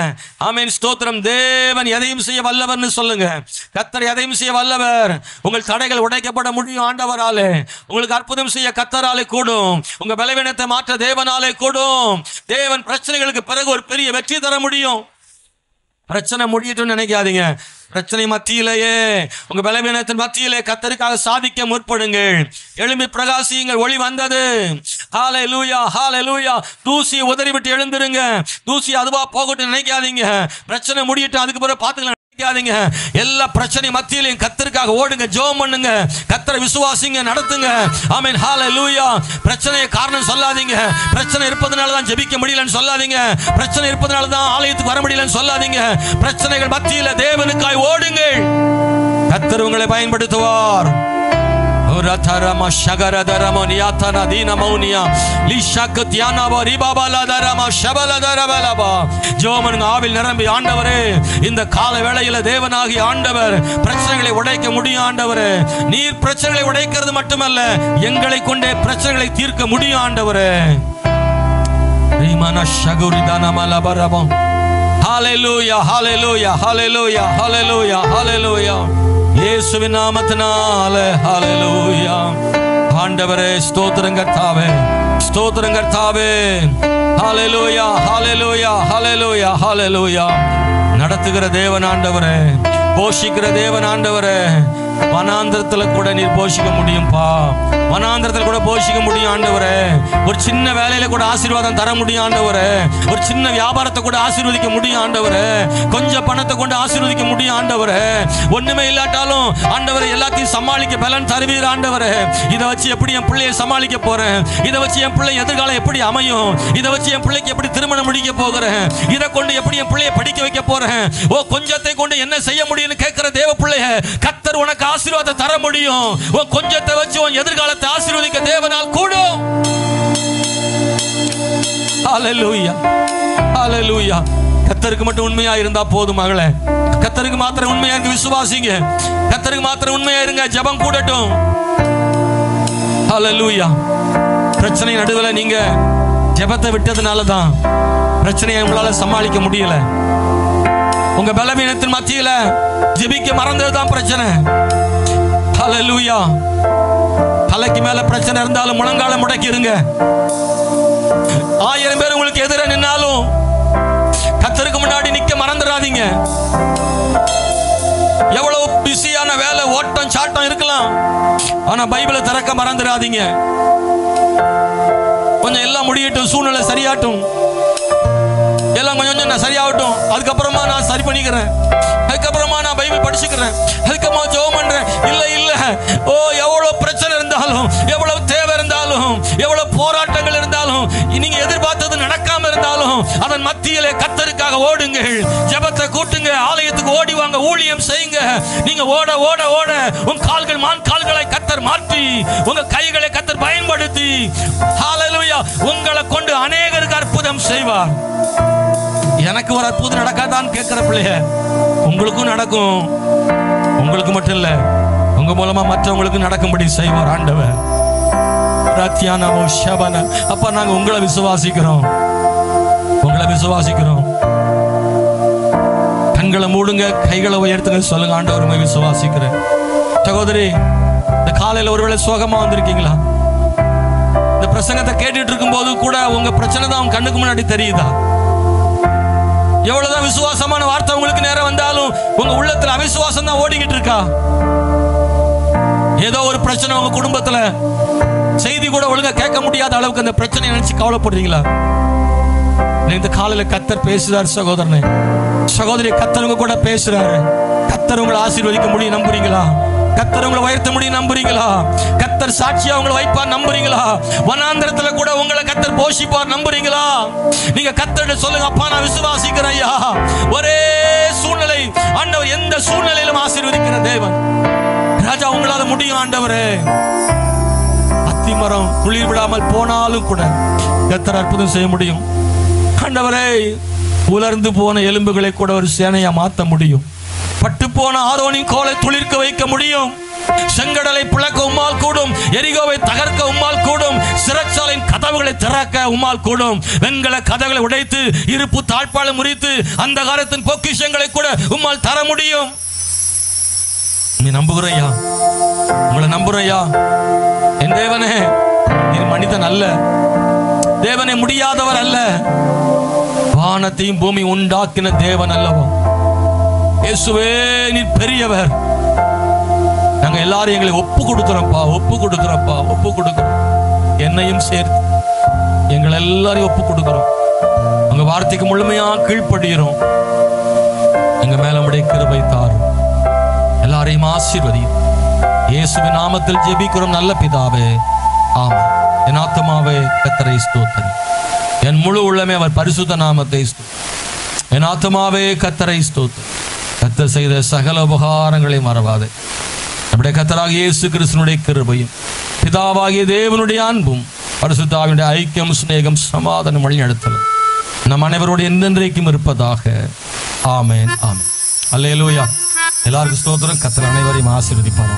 ஆமென், ஸ்தோத்திரம். தேவன் எதையும் செய்ய வல்லவர்னு சொல்லுங்க. கர்த்தர் எதையும் செய்ய வல்லவர். உங்கள் தடைகள் உடைக்கப்பட முடியும் ஆண்டவராலே. உங்களுக்கு அற்புதம் செய்ய கர்த்தராலே கூடும். உங்க பலவீனத்தை மாற்ற தேவனாலே கூடும். தேவன் பிரச்சனைகளுக்கு பிறகு ஒரு பெரிய வெற்றி தர முடியும். பிரச்சனை முடியட்டும் நினைக்காதீங்க. பிரச்சனை மத்தியிலேயே, உங்க பலவீனத்தின் மத்தியிலே கர்த்தருக்காக சாதிக்க முற்படுங்கள். எழும்பி பிரகாசியுங்கள். ஒளி வந்தது. ஹல்லேலூயா, ஹல்லேலூயா. தூசி உதறிவிட்டு எழுந்திருங்க. தூசி அதுவா போகட்டும் நினைக்காதீங்க. பிரச்சனை முடியட்டும், அதுக்கு பிறகு பார்த்துக்கலாம் நினைக்காதீங்க. எல்லா பிரச்சனை மத்தியிலையும் கர்த்தருக்காக ஓடுங்க, ஜெபம் பண்ணுங்க, கர்த்தரை விசுவாசிங்க, நடத்துங்க. ஆமென், ஹல்லேலூயா. பிரச்சனையை காரணம் சொல்லாதீங்க. பிரச்சனை இருப்பதனால தான் ஜெபிக்க முடியலன்னு சொல்லாதீங்க. பிரச்சனை இருப்பதனால தான் ஆலயத்துக்கு வர முடியலன்னு சொல்லாதீங்க. பிரச்சனைகள் மத்தியில தேவனுக்காய் ஓடுங்கள். கர்த்தர் உங்களை பயன்படுத்துவார். ஆவில் நிரம்பி, ஆண்டவரே, இந்த கால வேளையில தேவனாகி ஆண்டவர் பிரச்சனைகளை உடைக்க முடியும். ஆண்டவரே, நீர் பிரச்சனைகளை உடைக்கிறது மட்டுமல்ல, எங்களை கொண்டே பிரச்சனைகளை தீர்க்க முடியும். ஆண்டவரே, ஹல்லேலூயா, ஹல்லேலூயா, ஹல்லேலூயா, ஹல்லேலூயா, ஹல்லேலூயா. இயேசுவின் நாமத்தினாலே ஹல்லேலூயா. ஆண்டவரே, ஸ்தோத்திரம் கர்த்தாவே, ஸ்தோத்திரம் கர்த்தாவே. ஹல்லேலூயா, ஹல்லேலூயா, ஹல்லேலூயா, ஹல்லேலூயா. நடத்துகிற தேவன் ஆண்டவரே, போஷிக்கிற தேவன் ஆண்டவரே. வனாந்திரத்துல கூட நீர் போஷிக்க முடியும்பா. வனாந்திரத்துல கூட போஷிக்க முடியும் ஆண்டவரே. ஒரு சின்ன வேலையில கூட ஆசீர்வாதம் தர முடியும் ஆண்டவரே. ஒரு சின்ன வியாபாரத்தை கூட ஆசீர்வதிக்க முடியும் ஆண்டவரே. கொஞ்சம் பணத்தை கொண்டு ஆசீர்வதிக்க முடியும் ஆண்டவரே. ஒண்ணுமே இல்லாட்டாலும் ஆண்டவரே எல்லாத்தையும் சமாளிக்க பலன் தருவீர் ஆண்டவரே. இதை வச்சு எப்படி என் பிள்ளையை சமாளிக்க போறேன்? இதை வச்சு என் பிள்ளை எதிர்காலம் எப்படி அமையும்? இதை வச்சு என் பிள்ளைக்கு எப்படி திருமணம் முடிக்க போகிறேன்? இதை கொண்டு எப்படி என் பிள்ளையை படிக்க வைக்க போறேன்? ஓ, கொஞ்சத்தை கொண்டு என்ன செய்ய முடியும்னு கேட்கிற தேவ பிள்ளைய கர்த்தர் உனக்கு ஆசீர்வாதம் தர முடியும். உன் கொஞ்சத்தை வச்சு உன் எதிர்காலத்தை ஆசீர்வதிக்க தேவனால் கூடும். ஹல்லேலூயா, ஹல்லேலூயா. கர்த்தருக்கு மட்டும் உண்மையா இருந்தா போதும் மகளே. கர்த்தருக்கு மாத்திரம் உண்மையா இருங்க, விசுவாசிங்க. கர்த்தருக்கு மாத்திரம் உண்மையா இருங்க, ஜெபம் கூடட்டும். ஹல்லேலூயா. பிரச்சனை நடுவில் நீங்க ஜெபத்தை விட்டதுனால தான் பிரச்சனையை உங்களால சமாளிக்க முடியல. உங்க பலவீனத்தின் மத்தியில ஜெபிக்க மறந்ததுதான் பிரச்சனை. ஹல்லேலூயா. தலைக்கு மேல பிரச்சனை இருந்தாலும் முழங்கால முடக்கி இருங்க. 1000 பேர் உங்களுக்கு எதிர நின்னாலும் கர்த்தருக்கு முன்னாடி நிக்க மறந்துடாதீங்க. எவ்வளவு பிஸியான வேலை, ஓட்டம் சாட்டம் இருக்கலாம். ஆனா பைபிளை திறக்க மறந்துடாதீங்க. கொஞ்சம் எல்லாம் முடியட்டும், சூழ்நிலை சரியாட்டும், எல்லாம் கொஞ்சம் கொஞ்சம் நான் சரியாகட்டும், அதுக்கப்புறமா நான் சரி பண்ணிக்கிறேன், அதுக்கப்புறமா நான் பைபிள் படிச்சுக்கிறேன், அதுக்கப்புறமா ஜெபம் பண்றேன். இல்ல இல்ல, ஓ எவ்வளவு பிரச்சனை இருந்தாலும், எவ்வளவு தேவை இருந்தாலும், எவ்வளவு போராட்டங்கள் இருந்தாலும், நீங்க எதிர்பார்த்தது நடக்காம இருந்தாலும், அதன் மத்தியிலே கர்த்தருக்காக ஓடுங்கள், ஜெபத்தை கூட்டுங்க, ஆலயத்துக்கு ஓடி வாங்க, ஊழியம் செய்யுங்க. நீங்க ஓட ஓட ஓட உங்க கால்கள் மான் கால்களை கர்த்தர் மாற்றி, உங்க கைகளை கர்த்தர் பயன்படுத்தி, ஹalleluya, உங்களை கொண்டு அநேகருக்கு அற்புதம் செய்வார். எனக்கு ஒரு அற்புதம் நடக்காதான்னு கேட்கிற பிள்ளைய, உங்களுக்கும் நடக்கும். உங்களுக்கு மட்டும் இல்ல, உங்க மூலமா மற்றவங்களுக்கு நடக்கும்படி செய்வார் ஆண்டவர். அப்ப நாங்க உங்களை விசுவாசிக்கிறோம், உங்களை விசுவாசிக்கிறோம். கண்களை மூடுங்க, கைகளை உயர்த்துங்க, சொல்லுங்க, ஆண்டவர் விசுவாசிக்கிறேன். சகோதரி, இந்த காலையில ஒருவேளை சோகமா வந்திருக்கீங்களா? இந்த பிரசங்கத்தை கேட்டுட்டு இருக்கும் போது கூட உங்க பிரச்சனை தான் உங்க கண்ணுக்கு முன்னாடி தெரியுதா? எவ்வளவுதான் விசுவாசமான வார்த்தை உங்களுக்கு நேரம் வந்தாலும் உங்க உள்ளத்துல அவிசுவாசம் தான் ஓடிக்கிட்டு இருக்கா? ஏதோ ஒரு பிரச்சனை உங்க குடும்பத்துல, செய்தி கூட ஒழுங்கா கேட்க முடியாத அளவுக்கு அந்த பிரச்சனை நினைச்சு கவலைப்படுறீங்களா? இந்த காலையில கர்த்தர் பேசுறாரு சகோதரனே, சகோதரி, கர்த்தர் உங்க கூட பேசுறாரு. கர்த்தர் உங்களை ஆசீர்வதிக்க முடியும் நம்புறீங்களா? கர்த்தர் உங்களை உயர்த்த முடியும் நம்புறீங்களா? கர்த்தர் சாட்சியா உங்களை வைப்பார் நம்புறீங்களா? வனாந்திரத்துல கூட உங்களை கர்த்தர் போஷிப்பார் நம்புறீங்களா? நீங்க கர்த்தர்ட்ட சொல்லுங்க, அப்பா நான் விசுவாசிக்கிறேன் ஐயா. ஒரே சூழ்நிலை, ஆண்டவர் எந்த சூழ்நிலையிலும் ஆசீர்வதிக்கிற தேவன். ராஜா, உங்களால முடியும் ஆண்டவரே. அத்திமரம் குளிர் விடாமல் போனாலும் கூட கர்த்தர் அற்புதம் செய்ய முடியும் ஆண்டவரே. உலர்ந்து போன எலும்புகளை கூட ஒரு சேனையா மாற்ற முடியும். பட்டு போன ஆரோனின் கோலை துளிர்க்க வைக்க முடியும். செங்கடலை பிளக்க உம்மால் கூடும், எரிகோவை தகர்க்க உம்மால் கூடும், சிறைச்சாலையின் கதவுகளை திறக்க உம்மால் கூடும், வெண்கல கதவுகளை உடைத்து இருப்பு தாழ்பாலை முறித்து அந்த காலத்தின் பொக்கிஷங்களை கூட உம்மால் தர முடியும். நீ நம்புகிறையா? உங்களை நம்புறையா? என் தேவனே, நீ மனிதன் அல்ல, தேவனே முடியாதவர் அல்ல, வானத்தையும் பூமி உண்டாக்கின தேவன் அல்லவா? இயேசுவே, நீ பெரியவர். நாங்க எல்லாரும் எங்களை ஒப்பு கொடுக்கிறோம்ப்பா, ஒப்பு கொடுக்கிறோம்ப்பா, ஒப்பு கொடுக்கிறோம். என்னையும் சேர்த்து எங்களை எல்லாரையும் ஒப்பு கொடுக்கிறோம். உங்க வார்த்தைக்கு முழுமையா கீழ்ப்படுகிறோம். எங்க மேல உடைய கிருபை தாரும். எல்லாரையும் ஆசீர்வதியும். இயேசுவின் நாமத்தில் ஜெபிக்கிறோம் நல்ல பிதாவே, ஆமென். என் ஆத்துமாவே கர்த்தரை ஸ்தோத்திரி, என் முழு உள்ளமே அவர் பரிசுத்த நாமத்தை ஸ்தோத்திரி. என் ஆத்துமாவே கர்த்தரை ஸ்தோத்திரி. கர்த்தர் செய்த சகல உபகாரங்களை மறவாதே. நம்முடைய கர்த்தராகிய இயேசு கிறிஸ்துவினுடைய கிருபையும் பிதாவாகிய தேவனுடைய அன்பும் பரிசுத்தாவினுடைய ஐக்கியம், சிநேகம், சமாதானம், வழிநடத்தலும் நம் அனைவரோடு என்றென்றைக்கும் இருப்பதாக. ஆமென், ஆமென். அல்லேலூயா. எல்லாருக்கும் ஸ்தோத்திரம். கர்த்தர் அனைவரையும் ஆசீர்வதிப்பார்.